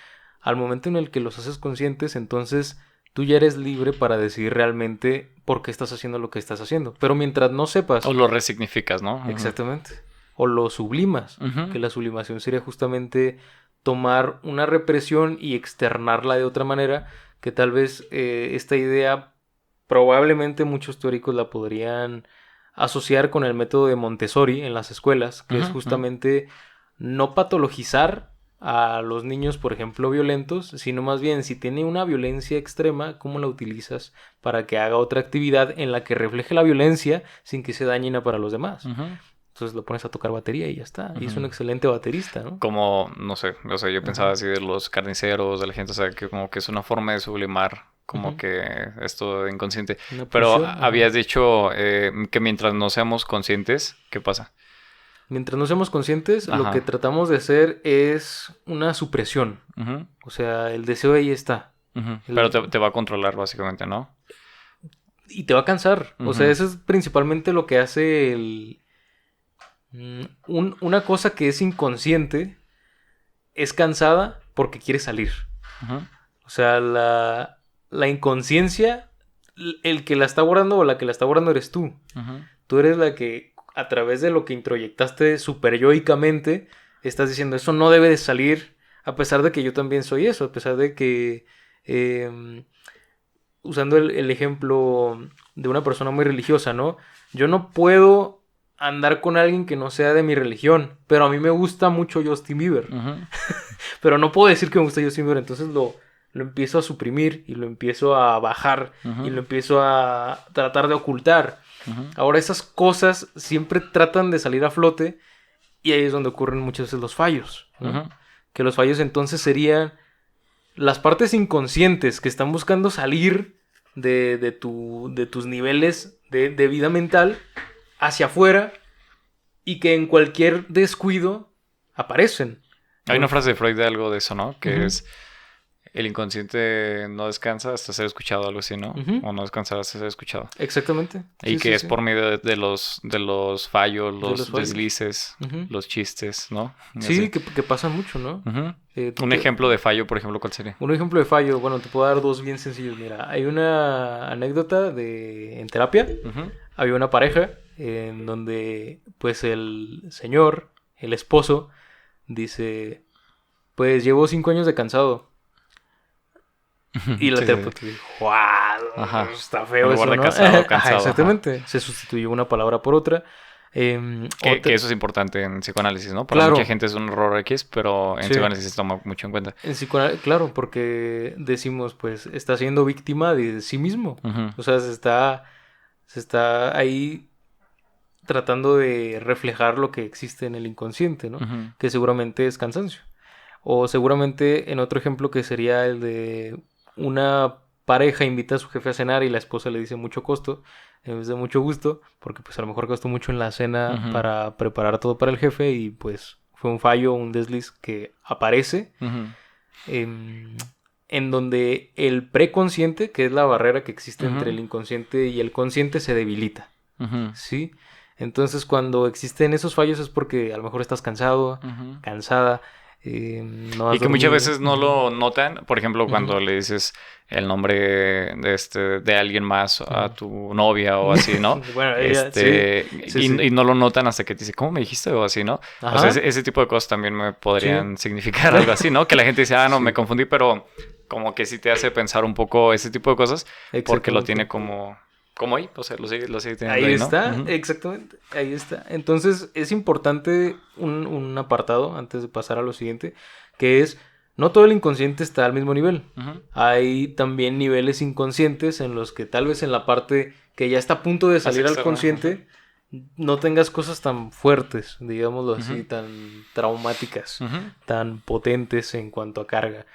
al momento en el que los haces conscientes, entonces tú ya eres libre para decidir realmente por qué estás haciendo lo que estás haciendo. Pero mientras no o sepas lo resignificas, ¿no? Ujú, exactamente, o lo sublimas, ujú, que la sublimación sería justamente tomar una represión y externarla de otra manera, que tal vez esta idea probablemente muchos teóricos la podrían asociar con el método de Montessori en las escuelas, que es ujú, ujú. justamente no patologizar a los niños, por ejemplo, violentos, sino más bien si tiene una violencia extrema, ¿cómo la utilizas para que haga otra actividad en la que refleje la violencia sin que sea dañina para los demás? Ujú, Entonces lo pones a tocar batería y ya está. Y es un ujú. excelente baterista, ¿no? Como, no sé, o sea, yo pensaba Ajá. así de los carniceros, de la gente, o sea, que como que es una forma de sublimar como Ujú. que esto inconsciente. Una Pero pulsión, ajá. habías dicho que mientras no seamos conscientes, ¿qué pasa? Mientras no seamos conscientes, lo que Ajá. tratamos de hacer es una supresión. Ujú, O sea, el deseo ahí está. ujú. Pero El- te va a controlar básicamente, ¿no? Y te va a cansar. O sea, Ujú, eso es principalmente lo que hace una cosa que es inconsciente es cansada porque quiere salir. ujú, O sea, la inconsciencia, el que la está guardando o la que la está guardando eres tú. ujú, Tú eres la que, a través de lo que introyectaste superyoicamente, estás diciendo, eso no debe de salir, a pesar de que yo también soy eso, a pesar de que, eh, usando el ejemplo de una persona muy religiosa, ¿no? Yo no puedo andar con alguien que no sea de mi religión, pero a mí me gusta mucho Justin Bieber. ujú, Pero no puedo decir que me gusta Justin Bieber, entonces lo empiezo a suprimir y lo empiezo a bajar y ujú, lo empiezo a tratar de ocultar. ujú, Ahora esas cosas siempre tratan de salir a flote Y ahí es donde ocurren muchas veces los fallos, ¿no? Ujú. Que los fallos entonces serían las partes inconscientes que están buscando salir de tus niveles de vida mental hacia afuera y que en cualquier descuido aparecen. Hay una frase de Freud de algo de eso, ¿no? Que Ujú. es el inconsciente no descansa hasta ser escuchado, algo así, ¿no? Ujú. O no descansar hasta ser escuchado. Exactamente. Y Sí, que sí, es sí. por medio de los fallos, los los fallos. deslices, Ujú. los chistes, ¿no? Y Sí, así. que pasan mucho, ¿no? Ujú. Tú Un ejemplo de fallo, por ejemplo, ¿cuál sería? Un ejemplo de fallo, bueno, te puedo dar dos bien sencillos. Mira, hay una anécdota en terapia. Ujú. Había una pareja en donde, pues, el señor, el esposo, dice, pues, llevo 5 años de cansado. Y la Sí, terapeuta dijo, ¡guau! Ajá. Está feo En eso, lugar de ¿no? casado, Ajá, cansado, ajá. exactamente. Se sustituyó una palabra por otra. Que eso es importante en psicoanálisis, ¿no? Para Claro. mucha gente es un error X, pero en Sí. psicoanálisis se toma mucho en cuenta. En psicoanálisis, claro, porque decimos, pues, está siendo víctima de sí mismo. Ujú. O sea, se está ahí tratando de reflejar lo que existe en el inconsciente, ¿no? Ujú. Que seguramente es cansancio. O seguramente en otro ejemplo que sería el de una pareja invita a su jefe a cenar y la esposa le dice mucho costo en vez de mucho gusto, porque pues a lo mejor gastó mucho en la cena Ujú. para preparar todo para el jefe y pues fue un fallo, un desliz que aparece Ujú. en donde el preconsciente, que es la barrera que existe Ujú. entre el inconsciente y el consciente, se debilita. Ujú. ¿Sí? Entonces, cuando existen esos fallos es porque a lo mejor estás cansado, Ujú. cansada, no has Y que muchas dormido. veces no Ujú. lo notan, por ejemplo, cuando Ujú. le dices el nombre de alguien más a tu novia o así, ¿no? Bueno, ella, sí, sí, sí. Y no lo notan hasta que te dice, ¿cómo me dijiste? O así, ¿no? O sea, Ajá, ese tipo de cosas también me podrían sí. significar algo así, ¿no? Que la gente dice, ah, no, Sí. me confundí, pero como que sí te hace pensar un poco ese tipo de cosas porque lo Exactamente. tiene como ahí, o sea, lo sigue teniendo Ahí ahí, ¿no? está, Ujú. exactamente, ahí está. Entonces es importante un apartado antes de pasar a lo siguiente, que es, no todo el inconsciente está al mismo nivel. Ujú. Hay también niveles inconscientes en los que tal vez en la parte que ya está a punto de Más salir al externo, consciente, no tengas cosas tan fuertes, digámoslo así, Ujú. tan traumáticas, Ujú. tan potentes en cuanto a carga.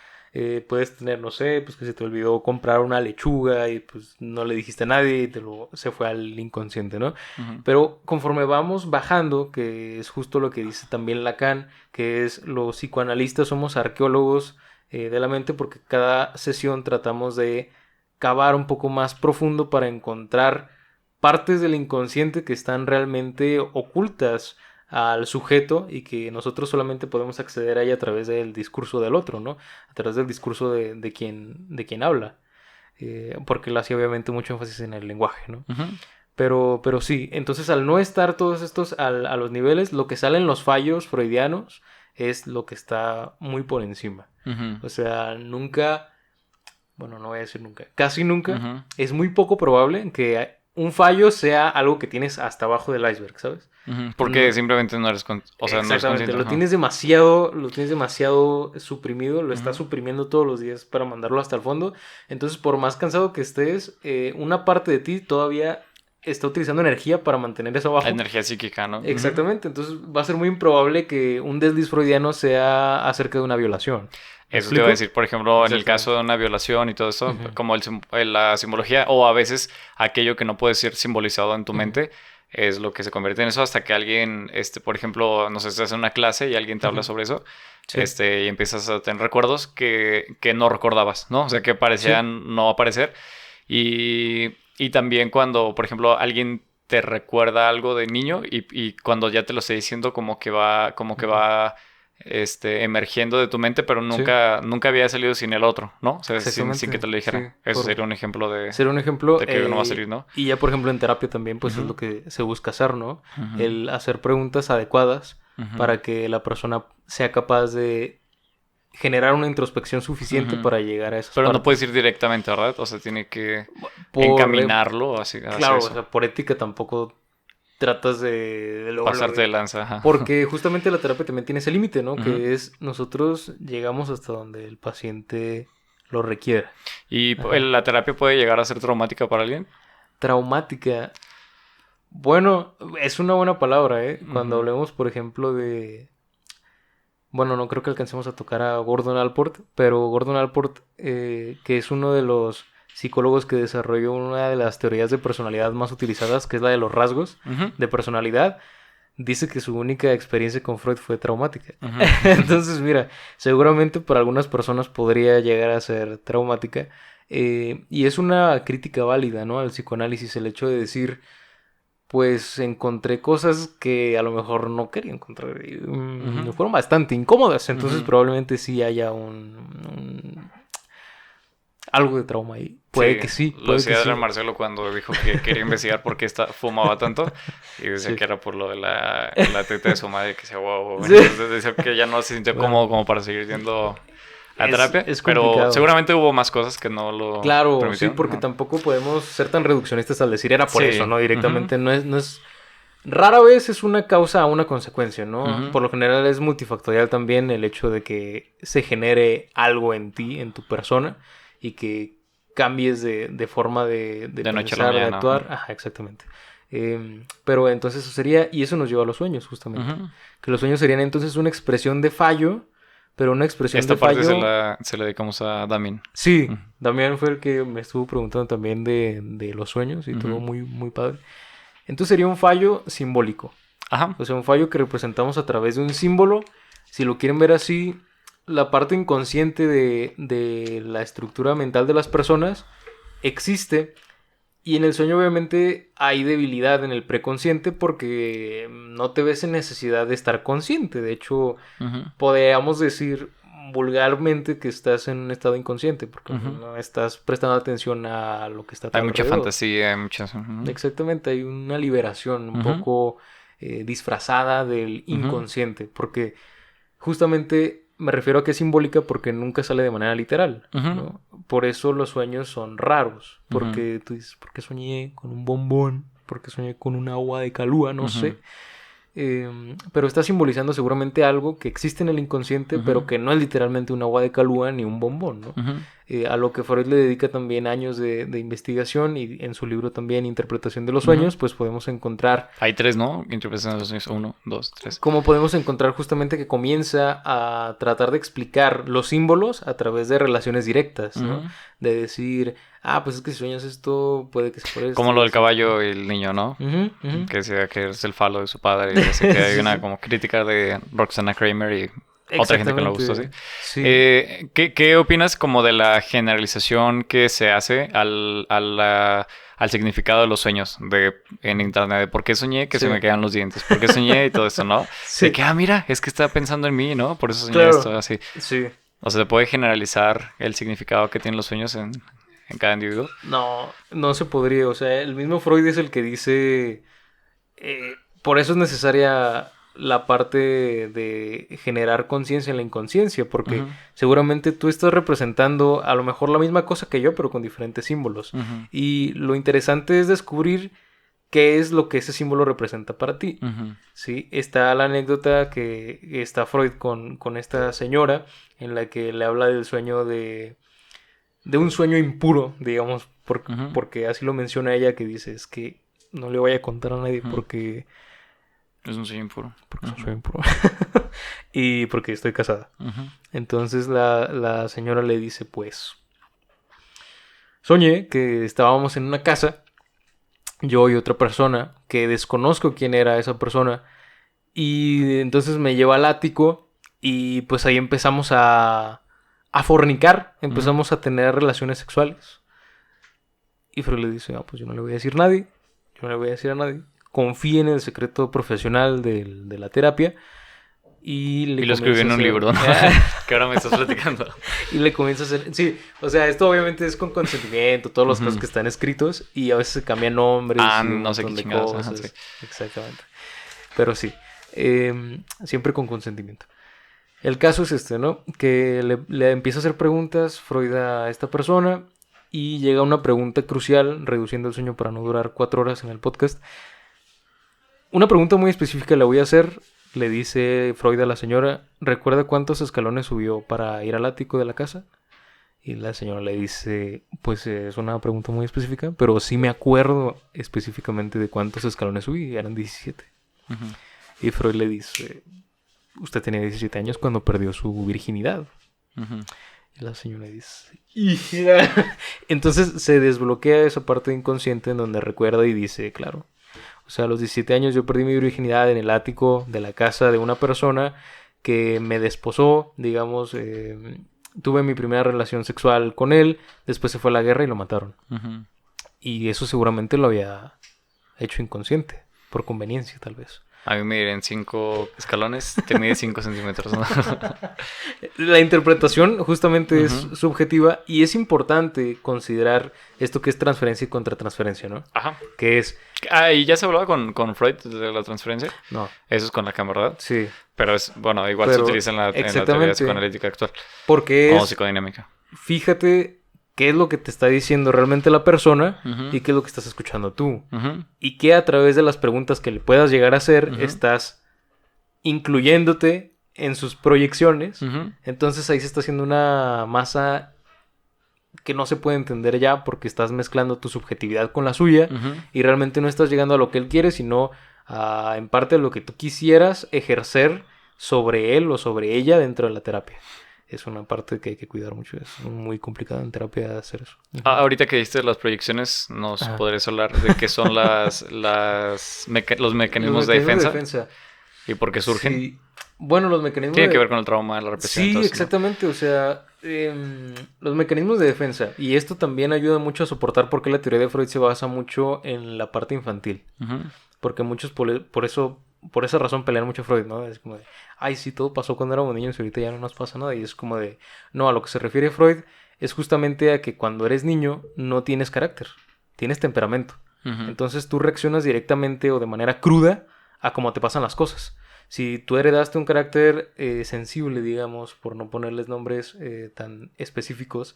Puedes tener, no sé, pues que se te olvidó comprar una lechuga y pues no le dijiste a nadie y se fue al inconsciente, ¿no? Ujú. Pero conforme vamos bajando, que es justo lo que dice también Lacan, que es los psicoanalistas somos arqueólogos de la mente porque cada sesión tratamos de cavar un poco más profundo para encontrar partes del inconsciente que están realmente ocultas al sujeto y que nosotros solamente podemos acceder a ella a través del discurso del otro, ¿no? A través del discurso de quien habla. Porque él hacía obviamente mucho énfasis en el lenguaje, ¿no? Ujú. Pero sí, entonces al no estar todos estos a los niveles, lo que sale en los fallos freudianos es lo que está muy por encima. Ujú. O sea, nunca, bueno, no voy a decir nunca, casi nunca, Ujú. es muy poco probable que un fallo sea algo que tienes hasta abajo del iceberg, ¿sabes? Ujú. Porque simplemente no eres, o sea, no eres Exactamente, consciente. lo Ajá. tienes demasiado suprimido, lo estás Ujú. suprimiendo todos los días para mandarlo hasta el fondo. Entonces, por más cansado que estés, una parte de ti todavía está utilizando energía para mantener eso abajo. Energía psíquica, ¿no? Ujú. Exactamente, entonces va a ser muy improbable que un desliz freudiano sea acerca de una violación. ¿Me Eso te iba a explico? decir, por ejemplo, en el Exactamente. caso de una violación y todo eso, Ujú. como la simbología, o a veces aquello que no puede ser simbolizado en tu Ujú. mente, es lo que se convierte en eso hasta que alguien, por ejemplo, no sé, estás en una clase y alguien te habla Ujú. sobre eso, Sí. y empiezas a tener recuerdos que no recordabas, ¿no? O sea, que parecían no aparecer. Y también cuando, por ejemplo, alguien te recuerda algo de niño y cuando ya te lo estoy diciendo como que va emergiendo de tu mente, pero Sí. nunca había salido sin el otro, ¿no? O sea, sin que te Exactamente, lo dijera. sí, Eso por- sería un ejemplo Ser un ejemplo, de que no va a salir, ¿no? y ya por ejemplo en terapia también, pues es Ujú. lo que se busca hacer, ¿no? Ujú. El hacer preguntas adecuadas Ujú. para que la persona sea capaz de generar una introspección suficiente Ujú. para llegar a esas Pero no partes. puedes ir directamente, ¿verdad? O sea, tiene que Por, encaminarlo hacia claro, o eso. sea, por ética tampoco tratas de luego, Pasarte de lanza, ajá. porque justamente la terapia también tiene ese límite, ¿no? Ujú. Que es nosotros llegamos hasta donde el paciente lo requiera. ¿Y Ajá. la terapia puede llegar a ser traumática para alguien? Traumática. Bueno, es una buena palabra, ¿eh? Cuando Ujú. hablemos, por ejemplo, de... Bueno, no creo que alcancemos a tocar a Gordon Allport, pero Gordon Allport, que es uno de los psicólogos que desarrolló una de las teorías de personalidad más utilizadas, que es la de los rasgos Ujú. de personalidad, dice que su única experiencia con Freud fue traumática. Ujú. Entonces, mira, seguramente para algunas personas podría llegar a ser traumática. Y es una crítica válida, ¿no? Al psicoanálisis, el hecho de decir, pues encontré cosas que a lo mejor no quería encontrar. Y, Ujú. fueron bastante incómodas, entonces Ujú. probablemente sí haya algo de trauma ahí. Sí, lo Puede que decía sí. Adrián Marcelo cuando dijo que quería investigar por qué fumaba tanto y decía Sí. que era por lo de la teta de su madre que se wow. Sí. Entonces decía que ya no se sintió Bueno, cómodo como para seguir yendo a terapia, es pero complicado. seguramente hubo más cosas que no lo Claro, sí, permitieron. porque Ajá. tampoco podemos ser tan reduccionistas al decir era por eso, Sí. ¿no? Ujú. Directamente no es, rara vez es una causa a una consecuencia, ¿no? Ujú. Por lo general es multifactorial también el hecho de que se genere algo en ti, en tu persona, y que cambies de forma de De noche a la pensar, de mañana. actuar. Ajá. Ajá, exactamente. Pero entonces eso sería, y eso nos lleva a los sueños, justamente. Ujú. Que los sueños serían entonces una expresión de fallo, pero una expresión de Esta parte se fallo. la dedicamos a Damien. Sí, Ujú. Damián fue el que me estuvo preguntando también de los sueños y todo Ujú. muy, muy padre. Entonces sería un fallo simbólico. Ajá. O sea, un fallo que representamos a través de un símbolo. Si lo quieren ver así, la parte inconsciente de la estructura mental de las personas existe. Y en el sueño obviamente hay debilidad en el preconsciente porque no te ves en necesidad de estar consciente. De hecho, Ujú. podríamos decir vulgarmente que estás en un estado inconsciente porque Ujú. no estás prestando atención a lo que está a tu Hay mucha alrededor. fantasía, hay muchas. Ujú. Exactamente, hay una liberación un Ujú. poco disfrazada del Ujú. inconsciente, porque justamente me refiero a que es simbólica porque nunca sale de manera literal, Ujú. ¿no? Por eso los sueños son raros, Ujú. porque tú dices, ¿por qué soñé con un bombón? ¿Por qué soñé con un agua de calúa? No Ujú. sé. Pero está simbolizando seguramente algo que existe en el inconsciente, Ujú. pero que no es literalmente un agua de calúa ni un bombón, ¿no? Ujú. A lo que Freud le dedica también años de investigación y en su libro también Interpretación de los Ujú. sueños, pues podemos encontrar, Hay tres, ¿no? Interpretación de los sueños. Uno, dos, tres. como podemos encontrar justamente que comienza a tratar de explicar los símbolos a través de relaciones directas, ¿no? Ujú. De decir, pues es que si sueñas esto, puede que sea por esto Como y lo del así. caballo y el niño, ¿no? Ujú, ujú. Que decía que es el falo de su padre y así que hay Sí, una sí. como crítica de Roxana Kramer y otra gente que no le gustó así. Exactamente. Sí. ¿Qué opinas como de la generalización que se hace al significado de los sueños en internet? De por qué soñé que se Sí. me quedan los dientes, por qué soñé y todo eso, ¿no? De Sí. que, mira, es que estaba pensando en mí, ¿no? Por eso soñé esto, Claro. así. Sí. O sea, se puede generalizar el significado que tienen los sueños en cada individuo. No, no se podría. O sea, el mismo Freud es el que dice, por eso es necesaria la parte de generar conciencia en la inconsciencia, porque Ujú. seguramente tú estás representando a lo mejor la misma cosa que yo, pero con diferentes símbolos. Ujú. Y lo interesante es descubrir qué es lo que ese símbolo representa para ti. Ujú. ¿Sí? Está la anécdota que está Freud con esta señora, en la que le habla del sueño de un sueño impuro, digamos, Ujú. porque así lo menciona ella, que dice, es que no le voy a contar a nadie Ujú. porque, Es un sueño impuro. porque es un Ujú. sueño impuro. Y porque estoy casada. Ujú. Entonces la señora le dice, pues, soñé que estábamos en una casa, yo y otra persona, que desconozco quién era esa persona, y entonces me lleva al ático y pues ahí empezamos a fornicar, Ujú. empezamos a tener relaciones sexuales. Y Freud le dice, pues yo no le voy a decir a nadie, yo no le voy a decir a nadie. Confíe en el secreto profesional de la terapia y Y le lo escribí comienza a en un hacer... libro, ¿no? Que ahora me estás platicando. y le comienza a hacer... Sí, o sea, esto obviamente es con consentimiento, todos los casos Ujú. que están escritos y a veces se cambian nombres y un No sé qué montón de chingados. Ajá, sí. cosas. Exactamente. Pero sí, siempre con consentimiento. El caso es este, ¿no? Que le empieza a hacer preguntas Freud a esta persona y llega una pregunta crucial, reduciendo el sueño para no durar 4 horas en el podcast. Una pregunta muy específica la voy a hacer. Le dice Freud a la señora, ¿recuerda cuántos escalones subió para ir al ático de la casa? Y la señora le dice, pues es una pregunta muy específica, pero sí me acuerdo específicamente de cuántos escalones subí, eran 17. Ujú. Y Freud le dice, usted tenía 17 años cuando perdió su virginidad. Ujú. Y la señora dice, "Hija". Entonces se desbloquea esa parte inconsciente en donde recuerda y dice, claro, o sea, a los 17 años yo perdí mi virginidad en el ático de la casa de una persona que me desposó, digamos, tuve mi primera relación sexual con él, después se fue a la guerra y lo mataron. Ujú. Y eso seguramente lo había hecho inconsciente, por conveniencia tal vez. A mí me miden 5 escalones, te mide 5 centímetros, ¿no? La interpretación justamente es Ujú. subjetiva y es importante considerar esto que es transferencia y contratransferencia, ¿no? Ajá. Que es, Ah, y ya se hablaba con Freud de la transferencia. no, Eso es con Lacan, ¿verdad? sí, Pero es, bueno, igual se pero utiliza en la teoría exactamente, psicoanalítica actual. porque O es, psicodinámica. fíjate qué es lo que te está diciendo realmente la persona Ujú. y qué es lo que estás escuchando tú. Ujú. Y que a través de las preguntas que le puedas llegar a hacer, Ujú. estás incluyéndote en sus proyecciones. Ujú. Entonces ahí se está haciendo una masa que no se puede entender ya porque estás mezclando tu subjetividad con la suya Ujú. y realmente no estás llegando a lo que él quiere, sino a, en parte, a lo que tú quisieras ejercer sobre él o sobre ella dentro de la terapia. Es una parte que hay que cuidar mucho. Es muy complicado en terapia hacer eso. Ah, ahorita que diste las proyecciones, ¿nos Ajá. podrías hablar de qué son los Los mecanismos de mecanismos de defensa defensa. y por qué surgen? Sí. Bueno, los mecanismos Tiene que de... ver con el trauma, la represión y todo Sí, eso, ¿no? exactamente. O sea, los mecanismos de defensa. Y esto también ayuda mucho a soportar por qué la teoría de Freud se basa mucho en la parte infantil. Ujú. Porque muchos por eso, por esa razón pelean mucho a Freud, ¿no? Es como de, ay, sí, todo pasó cuando éramos niños y ahorita ya no nos pasa nada. Y es como de, no, a lo que se refiere Freud es justamente a que cuando eres niño no tienes carácter, tienes temperamento. Ujú. Entonces tú reaccionas directamente o de manera cruda a cómo te pasan las cosas. Si tú heredaste un carácter sensible, digamos, por no ponerles nombres tan específicos,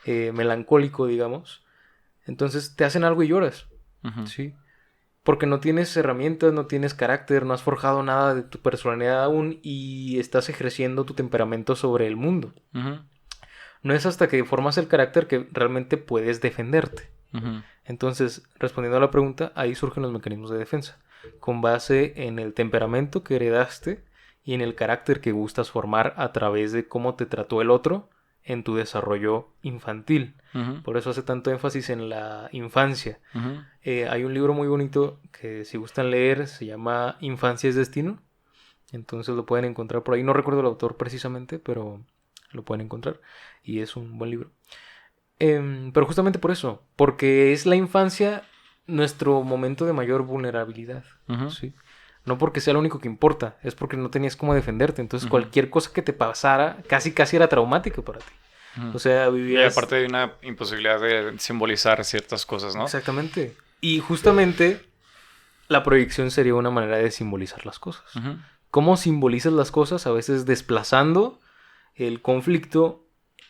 melancólico, digamos, entonces te hacen algo y lloras, Ujú. ¿sí? Porque no tienes herramientas, no tienes carácter, no has forjado nada de tu personalidad aún y estás ejerciendo tu temperamento sobre el mundo. Ujú. No es hasta que formas el carácter que realmente puedes defenderte. Ujú. Entonces, respondiendo a la pregunta, ahí surgen los mecanismos de defensa, con base en el temperamento que heredaste y en el carácter que gustas formar a través de cómo te trató el otro en tu desarrollo infantil. Ujú. Por eso hace tanto énfasis en la infancia. Ujú. Hay un libro muy bonito que si gustan leer se llama Infancia es Destino. Entonces lo pueden encontrar por ahí. No recuerdo el autor precisamente, pero lo pueden encontrar. Y es un buen libro. Pero justamente por eso, porque es la infancia nuestro momento de mayor vulnerabilidad, Ujú. ¿sí? No porque sea lo único que importa, es porque no tenías cómo defenderte. Entonces Ujú. cualquier cosa que te pasara casi casi era traumática para ti. Ujú. O sea, Y vivías... aparte de una imposibilidad de simbolizar ciertas cosas, ¿no? Exactamente. Y justamente la proyección sería una manera de simbolizar las cosas. Ujú. ¿Cómo simbolizas las cosas? A veces desplazando el conflicto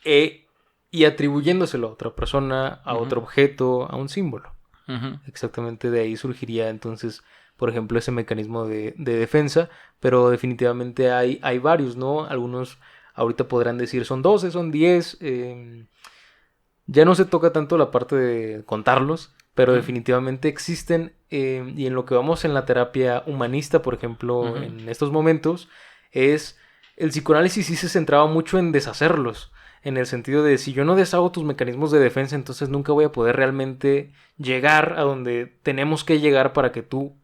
y atribuyéndoselo a otra persona, a Ujú. otro objeto, a un símbolo. Ujú. Exactamente de ahí surgiría entonces, por ejemplo, ese mecanismo de defensa, pero definitivamente hay varios, ¿no? Algunos ahorita podrán decir son 12, son 10. Ya no se toca tanto la parte de contarlos, pero Ujú. definitivamente existen y en lo que vamos en la terapia humanista, por ejemplo, Ujú. en estos momentos, es el psicoanálisis sí se centraba mucho en deshacerlos, en el sentido de si yo no deshago tus mecanismos de defensa, entonces nunca voy a poder realmente llegar a donde tenemos que llegar para que tú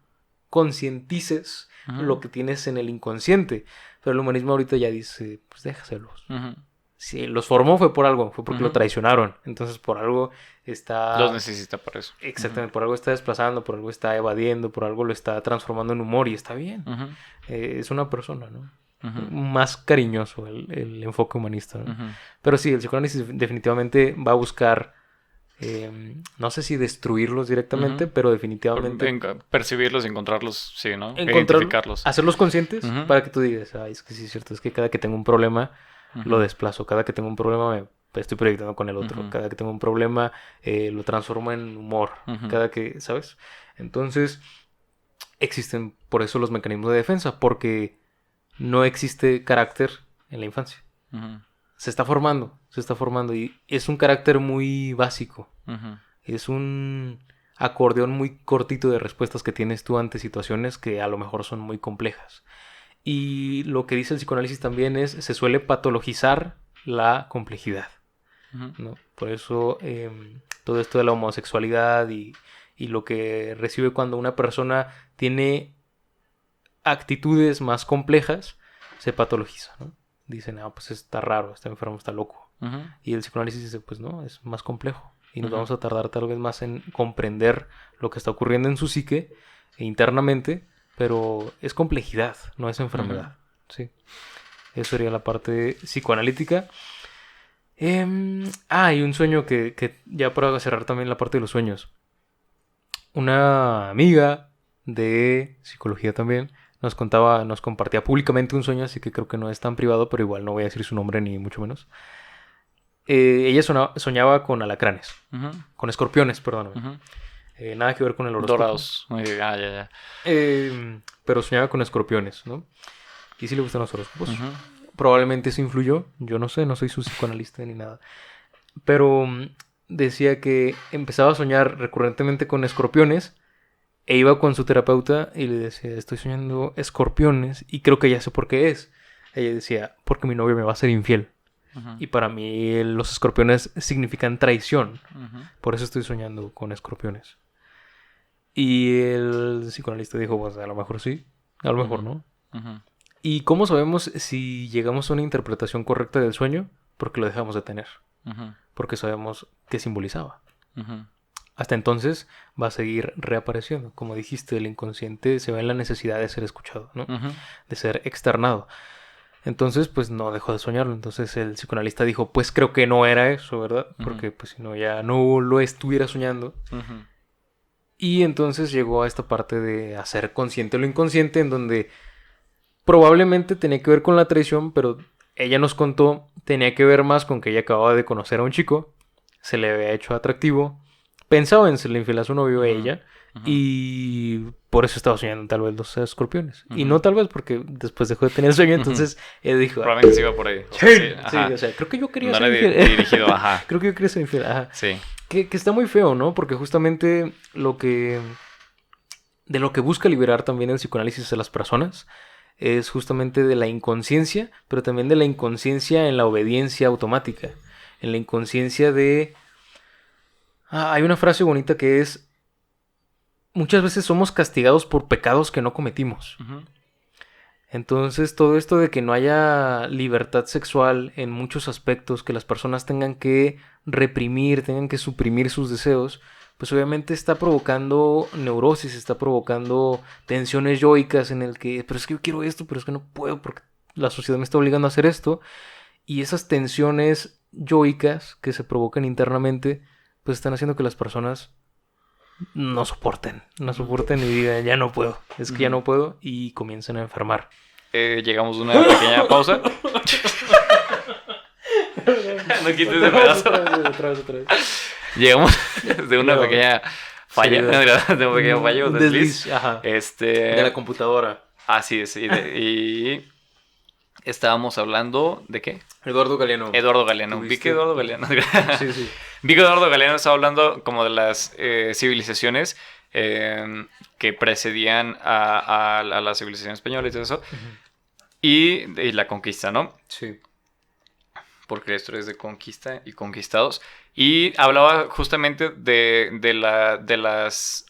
concientices Ujú. lo que tienes en el inconsciente. Pero el humanismo ahorita ya dice, pues déjaselos. Ujú. Si los formó fue por algo, fue porque lo Ujú. traicionaron. Entonces por algo Los está, necesita para eso. Ujú. exactamente, por algo está desplazando, por algo está evadiendo, por algo lo está transformando en humor y está bien. Ujú. Es una persona, ¿no? Ujú. Más cariñoso el enfoque humanista, ¿no? Ujú. Pero sí, el psicoanálisis definitivamente va a buscar, no sé si destruirlos directamente, Ujú. pero definitivamente Percibirlos y encontrarlos, sí, ¿no? encontrar, Identificarlos. hacerlos conscientes Ujú. para que tú digas, ay, es que sí es cierto, es que cada que tengo un problema lo Ujú. desplazo, cada que tengo un problema me estoy proyectando con el otro, Ujú. cada que tengo un problema lo transformo en humor, Ujú. cada que, ¿sabes? Entonces existen por eso los mecanismos de defensa, porque no existe carácter en la infancia. Ujú. se está formando y es un carácter muy básico. Ujú. Es un acordeón muy cortito de respuestas que tienes tú ante situaciones que a lo mejor son muy complejas. Y lo que dice el psicoanálisis también es, se suele patologizar la complejidad, Ujú. ¿no? Por eso todo esto de la homosexualidad y lo que recibe cuando una persona tiene actitudes más complejas, se patologiza, ¿no? Dicen, ah, pues está raro, está enfermo, está loco. Ujú. Y el psicoanálisis dice, pues no, es más complejo. Y nos Ujú. vamos a tardar tal vez más en comprender lo que está ocurriendo en su psique e internamente, pero es complejidad, no es enfermedad. Sí. Eso sería la parte psicoanalítica. Y un sueño que ya para cerrar también la parte de los sueños. Una amiga de psicología también nos compartía públicamente un sueño, así que creo que no es tan privado, pero igual no voy a decir su nombre ni mucho menos. Ella soñaba con alacranes, Ujú. con escorpiones, perdóname. Ujú. Nada que ver con el horóscopo. Dorados. Ya, ya. Pero soñaba con escorpiones, ¿no? Y sí le gustan los horóscopos. Ujú. Probablemente eso influyó. Yo no sé, no soy su psicoanalista ni nada. Pero decía que empezaba a soñar recurrentemente con escorpiones e iba con su terapeuta y le decía, estoy soñando escorpiones y creo que ya sé por qué es. Ella decía, porque mi novio me va a ser infiel. Ujú. Y para mí los escorpiones significan traición. Ujú. Por eso estoy soñando con escorpiones. Y el psicoanalista dijo, pues a lo mejor sí, a lo mejor Ujú. no. Ujú. ¿Y cómo sabemos si llegamos a una interpretación correcta del sueño? Porque lo dejamos de tener. Ujú. Porque sabemos qué simbolizaba. Ujú. Hasta entonces va a seguir reapareciendo. Como dijiste, el inconsciente se ve en la necesidad de ser escuchado, ¿no? Ujú. De ser externado. Entonces, pues no dejó de soñarlo. Entonces el psicoanalista dijo, pues creo que no era eso, ¿verdad? Ujú. Porque pues si no ya no lo estuviera soñando. Ujú. Y entonces llegó a esta parte de hacer consciente lo inconsciente, en donde probablemente tenía que ver con la traición, pero ella nos contó, tenía que ver más con que ella acababa de conocer a un chico, se le había hecho atractivo, pensaba en serle infiel a su novio a Ujú. ella, Ujú. y por eso estaba soñando tal vez los escorpiones. Y Ujú. no tal vez porque después dejó de tener el sueño, Ujú. entonces ella dijo, Probablemente sí iba por ahí. O sea, sí, sí, sí, ajá. o sea, creo que yo quería No ser era infiel. dirigido, ajá. Creo que yo quería ser infiel, ajá. Sí. Que está muy feo, ¿no? Porque justamente de lo que busca liberar también el psicoanálisis a las personas es justamente de la inconsciencia, pero también de la inconsciencia en la obediencia automática, en la inconsciencia de... hay una frase bonita que es, muchas veces somos castigados por pecados que no cometimos. Ujú. Entonces, todo esto de que no haya libertad sexual en muchos aspectos, que las personas tengan que reprimir, tengan que suprimir sus deseos, pues obviamente está provocando neurosis, está provocando tensiones yoicas en el que, pero es que yo quiero esto, pero es que no puedo porque la sociedad me está obligando a hacer esto. Y esas tensiones yoicas que se provocan internamente, pues están haciendo que las personas no soporten y digan, ya no puedo, es que ya Ujú. no puedo y comienzan a enfermar. Llegamos a una pequeña pausa. No quites ese pedazo. Otra vez. Llegamos de una No, pequeña falla. De un pequeño fallo, Un desliz. ajá. De la computadora. Así es. Y estábamos hablando de qué? Eduardo Galeano. Eduardo Galeano. Vi que Tuviste- Eduardo Galeano. Sí, sí. Vi que Eduardo Galeano estaba hablando como de las civilizaciones que precedían a la civilización española y todo eso. Y la conquista, ¿no? Sí. Porque la historia es de conquista y conquistados. Y hablaba justamente de las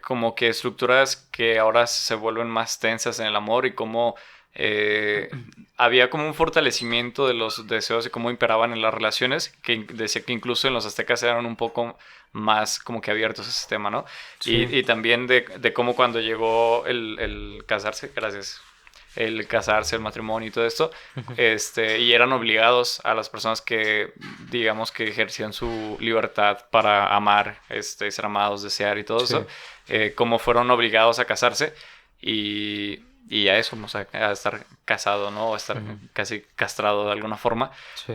como que estructuras que ahora se vuelven más tensas en el amor y cómo había como un fortalecimiento de los deseos y cómo imperaban en las relaciones, que decía que incluso en los aztecas eran un poco más como que abiertos a ese tema, ¿no? Sí. Y también de cómo cuando llegó el casarse, gracias, el casarse, el matrimonio y todo esto, y eran obligados a las personas que, digamos, que ejercían su libertad para amar, ser amados, desear y todo Sí. eso, como fueron obligados a casarse y a eso, o sea, a estar casado, ¿no? O estar casi castrado de alguna forma. Sí.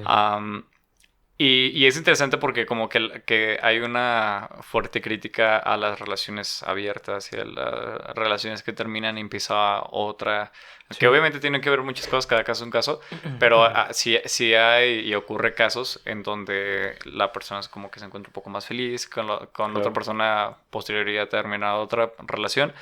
Y es interesante porque como que hay una fuerte crítica a las relaciones abiertas y a las relaciones que terminan y empieza otra, que Sí. obviamente tienen que ver muchas cosas, cada caso es un caso, pero sí hay y ocurre casos en donde la persona es como que se encuentra un poco más feliz con otra Claro. persona posterior a terminar otra relación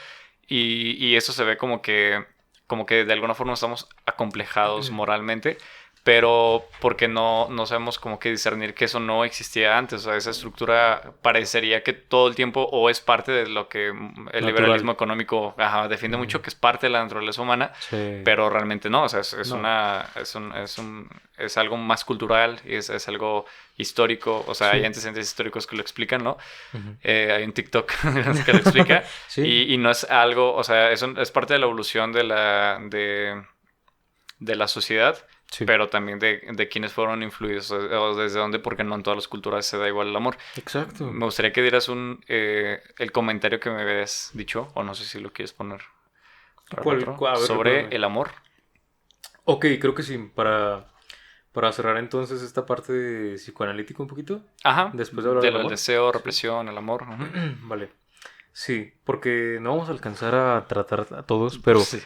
y eso se ve como que de alguna forma estamos acomplejados moralmente, pero porque no sabemos como que discernir que eso no existía antes. O sea, esa estructura parecería que todo el tiempo o es parte de lo que el liberalismo Natural. económico defiende mucho, Ujú. que es parte de la naturaleza humana, Sí. pero realmente no. O sea, No. es algo más cultural y es algo histórico. O sea, hay Sí. antecedentes históricos que lo explican, ¿no? Ujú. Hay un TikTok que lo explica Sí. y no es algo, o sea, es parte de la evolución de la sociedad, Sí. pero también de quienes fueron influidos o desde dónde, porque no en todas las culturas se da igual el amor. Exacto. Me gustaría que dieras el comentario que me habías dicho, o no sé si lo quieres poner para el otro, A ver, sobre recuérdame. el amor. Ok, creo que sí. Para cerrar entonces esta parte de psicoanalítico un poquito. Ajá, Después de hablar de del lo del amor. deseo, Sí. represión, el amor. Ujú. Vale. Sí, porque no vamos a alcanzar a tratar a todos, pero Sí.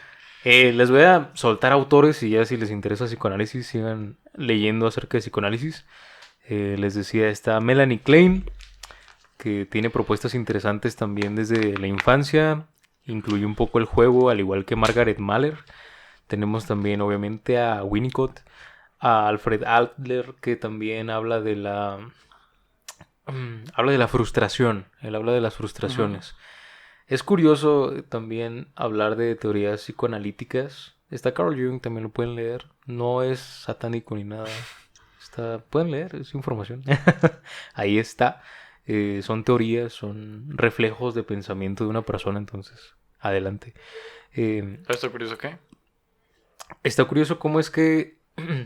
les voy a soltar autores y ya si les interesa psicoanálisis, sigan leyendo acerca de psicoanálisis. Les decía, está Melanie Klein, que tiene propuestas interesantes también desde la infancia, incluye un poco el juego, al igual que Margaret Mahler. Tenemos también, obviamente, a Winnicott, a Alfred Adler, que también habla de la frustración. Él habla de las Ujú. frustraciones. Es curioso también hablar de teorías psicoanalíticas. Está Carl Jung, también lo pueden leer. No es satánico ni nada. Pueden leer, es información. Ahí está. Son teorías, son reflejos de pensamiento de una persona, entonces, adelante. ¿Esto curioso qué? Está curioso cómo es que,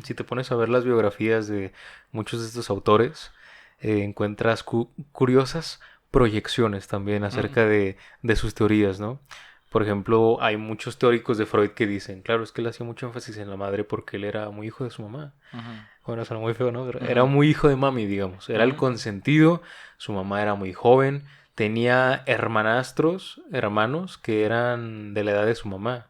si te pones a ver las biografías de muchos de estos autores, encuentras curiosas proyecciones también Ujú. acerca de sus teorías, ¿no? Por ejemplo, hay muchos teóricos de Freud que dicen, claro, es que él hacía mucho énfasis en la madre porque él era muy hijo de su mamá. Ujú. Bueno, suena muy feo, ¿no? Pero era Ujú. muy hijo de mami, digamos. Era el Ujú. consentido, su mamá era muy joven, tenía hermanos que eran de la edad de su mamá.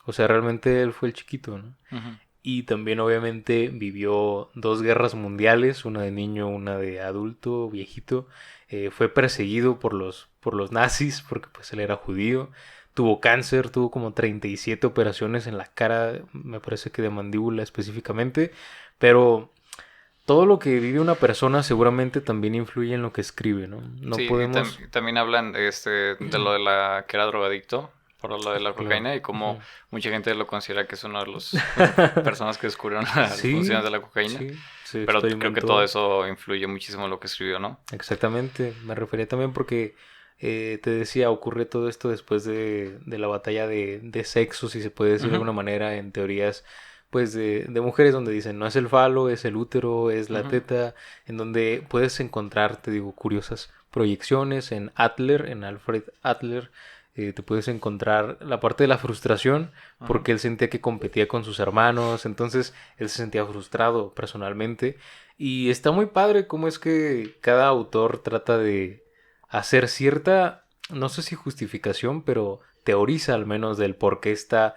O sea, realmente él fue el chiquito, ¿no? Ujú. Y también obviamente vivió dos guerras mundiales, una de niño, una de adulto, viejito. Fue perseguido por los nazis porque pues él era judío. Tuvo cáncer, tuvo como 37 operaciones en la cara, me parece que de mandíbula específicamente. Pero todo lo que vive una persona seguramente también influye en lo que escribe, ¿no? No Sí, y podemos... también hablan de lo de la que era drogadicto por lo de la Claro. cocaína y como Ujú. mucha gente lo considera que es una de las personas que descubrieron las funciones Sí, de la cocaína, sí, se pero creo que todo experimentó. eso influye muchísimo en lo que escribió, ¿no? Exactamente, me refería también porque te decía, ocurre todo esto después de la batalla de sexo, si se puede decir de Ujú. alguna manera, en teorías pues de mujeres donde dicen no es el falo, es el útero, es la Ujú. teta, en donde puedes encontrar, te digo, curiosas proyecciones en Adler, en Alfred Adler, te puedes encontrar la parte de la frustración Ujú. porque él sentía que competía con sus hermanos, entonces él se sentía frustrado personalmente y está muy padre cómo es que cada autor trata de hacer cierta, no sé si justificación, pero teoriza al menos del por qué está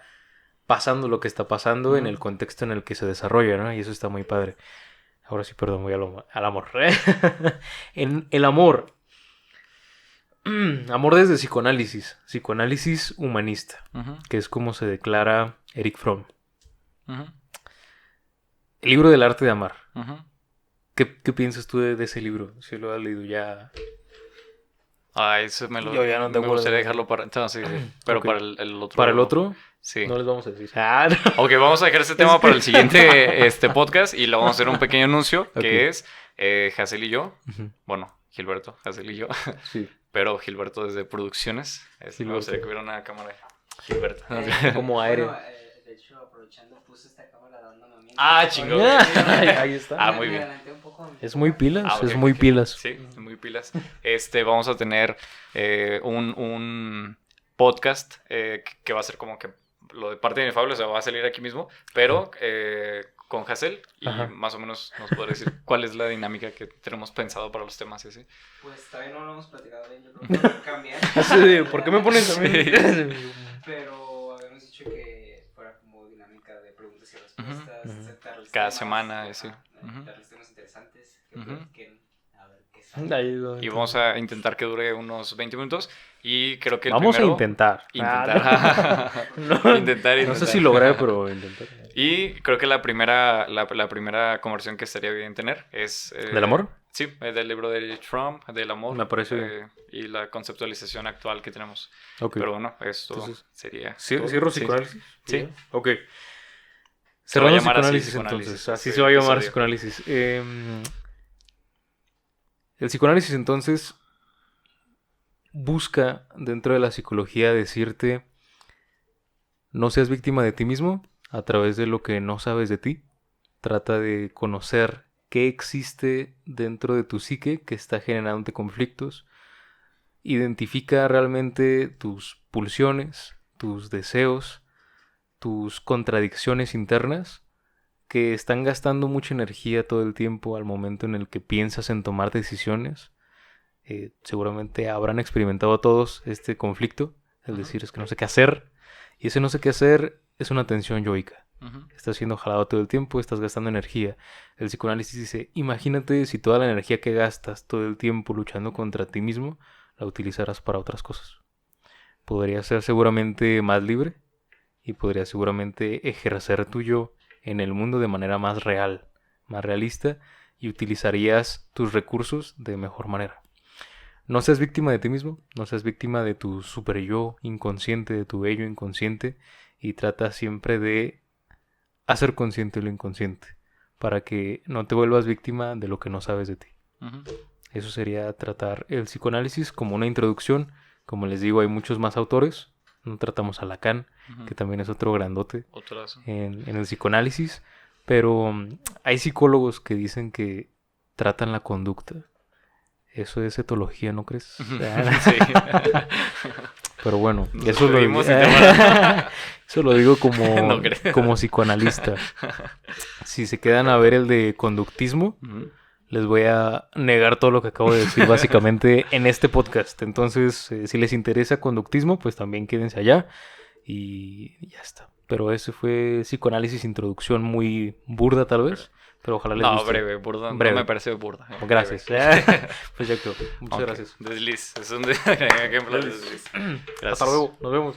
pasando lo que está pasando en Ujú. el contexto en el que se desarrolla, ¿no? Y eso está muy padre. Ahora sí, perdón, voy al amor. En el amor. Amor desde psicoanálisis. Psicoanálisis humanista, Ujú. que es como se declara Eric Fromm. Ujú. El libro del arte de amar. Ujú. ¿Qué piensas tú de ese libro? Si lo has leído ya. Ah, eso Yo ya no te me acuerdo. gustaría dejarlo para, no, sí, sí, pero Ok. para el Para el otro, otro, sí. no les vamos a decir. Ah, no. Ok, vamos a dejar este Es tema que. para el siguiente podcast y le vamos a hacer un pequeño anuncio Ok. que es Hazel y yo, Ujú. bueno, Gilberto, Hazel y yo, Sí, pero Gilberto desde producciones. Me gustaría que Gilberto. hubiera una cámara de Gilberto. Como aéreo. Bueno, de hecho, aprovechando, puse esta cámara dándome a mí. Ah, Entonces, chingón. Ahí está. Ah, muy me bien. adelanté un poco a mi Es muy tema. pilas, Ok, es ok, muy ok. pilas. Sí, muy pilas. Vamos a tener un podcast que va a ser como que lo de parte de Inefable, o sea, va a salir aquí mismo, pero con Hassel y Ajá. más o menos nos podrá decir cuál es la dinámica que tenemos pensado para los temas y así. Pues todavía no lo hemos platicado bien, yo creo que va a cambiar. ¿Por qué me pones a mí? Pero habíamos dicho que fuera como dinámica de preguntas y respuestas, Ujú. darles Cada temas, semana, ajá, sí. Ujú. darles temas interesantes, que Ujú. platiquen, a ver qué sale. Ahí va. Y vamos a intentar que dure unos 20 minutos y creo que el Vamos primero... a intentar. Intentar. Intentar. No sé si logré, pero intentar. Y creo que la primera conversación que estaría bien tener es... ¿Del amor? Sí, del libro de Trump, del amor. Me parece bien. Y la conceptualización actual que tenemos. Ok. Pero bueno, esto Entonces, sería... ¿Cierro todo. psicoanálisis? Sí. Ok. Se va a Cerrando llamar así, psicoanálisis, entonces. psicoanálisis, Así este se va a llamar episodio. psicoanálisis. El psicoanálisis, entonces, busca dentro de la psicología decirte: no seas víctima de ti mismo a través de lo que no sabes de ti. Trata de conocer qué existe dentro de tu psique que está generándote conflictos. Identifica realmente tus pulsiones, tus deseos, tus contradicciones internas que están gastando mucha energía todo el tiempo al momento en el que piensas en tomar decisiones. Seguramente habrán experimentado todos este conflicto, el decir es que no sé qué hacer, y ese no sé qué hacer es una tensión yoica. Ujú. Estás siendo jalado todo el tiempo, estás gastando energía. El psicoanálisis dice: imagínate si toda la energía que gastas todo el tiempo luchando contra ti mismo la utilizaras para otras cosas. Podrías ser seguramente más libre y podrías seguramente ejercer tu yo en el mundo de manera más real, más realista, y utilizarías tus recursos de mejor manera. No seas víctima de ti mismo, no seas víctima de tu super yo inconsciente, de tu ello inconsciente, y trata siempre de hacer consciente lo inconsciente para que no te vuelvas víctima de lo que no sabes de ti. Ujú. Eso sería tratar el psicoanálisis como una introducción. Como les digo, hay muchos más autores. No tratamos a Lacan, Ujú. que también es otro grandote Otrazo. en el psicoanálisis, pero hay psicólogos que dicen que tratan la conducta. Eso es etología, ¿no crees? Sí. Pero bueno, Nos eso lo, despedimos y te van eso lo digo como, No creo. como psicoanalista. Si se quedan a ver el de conductismo, Ujú. les voy a negar todo lo que acabo de decir básicamente en este podcast. Entonces, si les interesa conductismo, pues también quédense allá y ya está. Pero ese fue psicoanálisis introducción muy burda tal vez, pero ojalá les No, guste. breve, burda. Breve. No me parece burda. Gracias. Breve. Pues ya quedó. Muchas Ok. gracias. Desliz. Es un ejemplo de desliz. Gracias. Hasta luego. Nos vemos.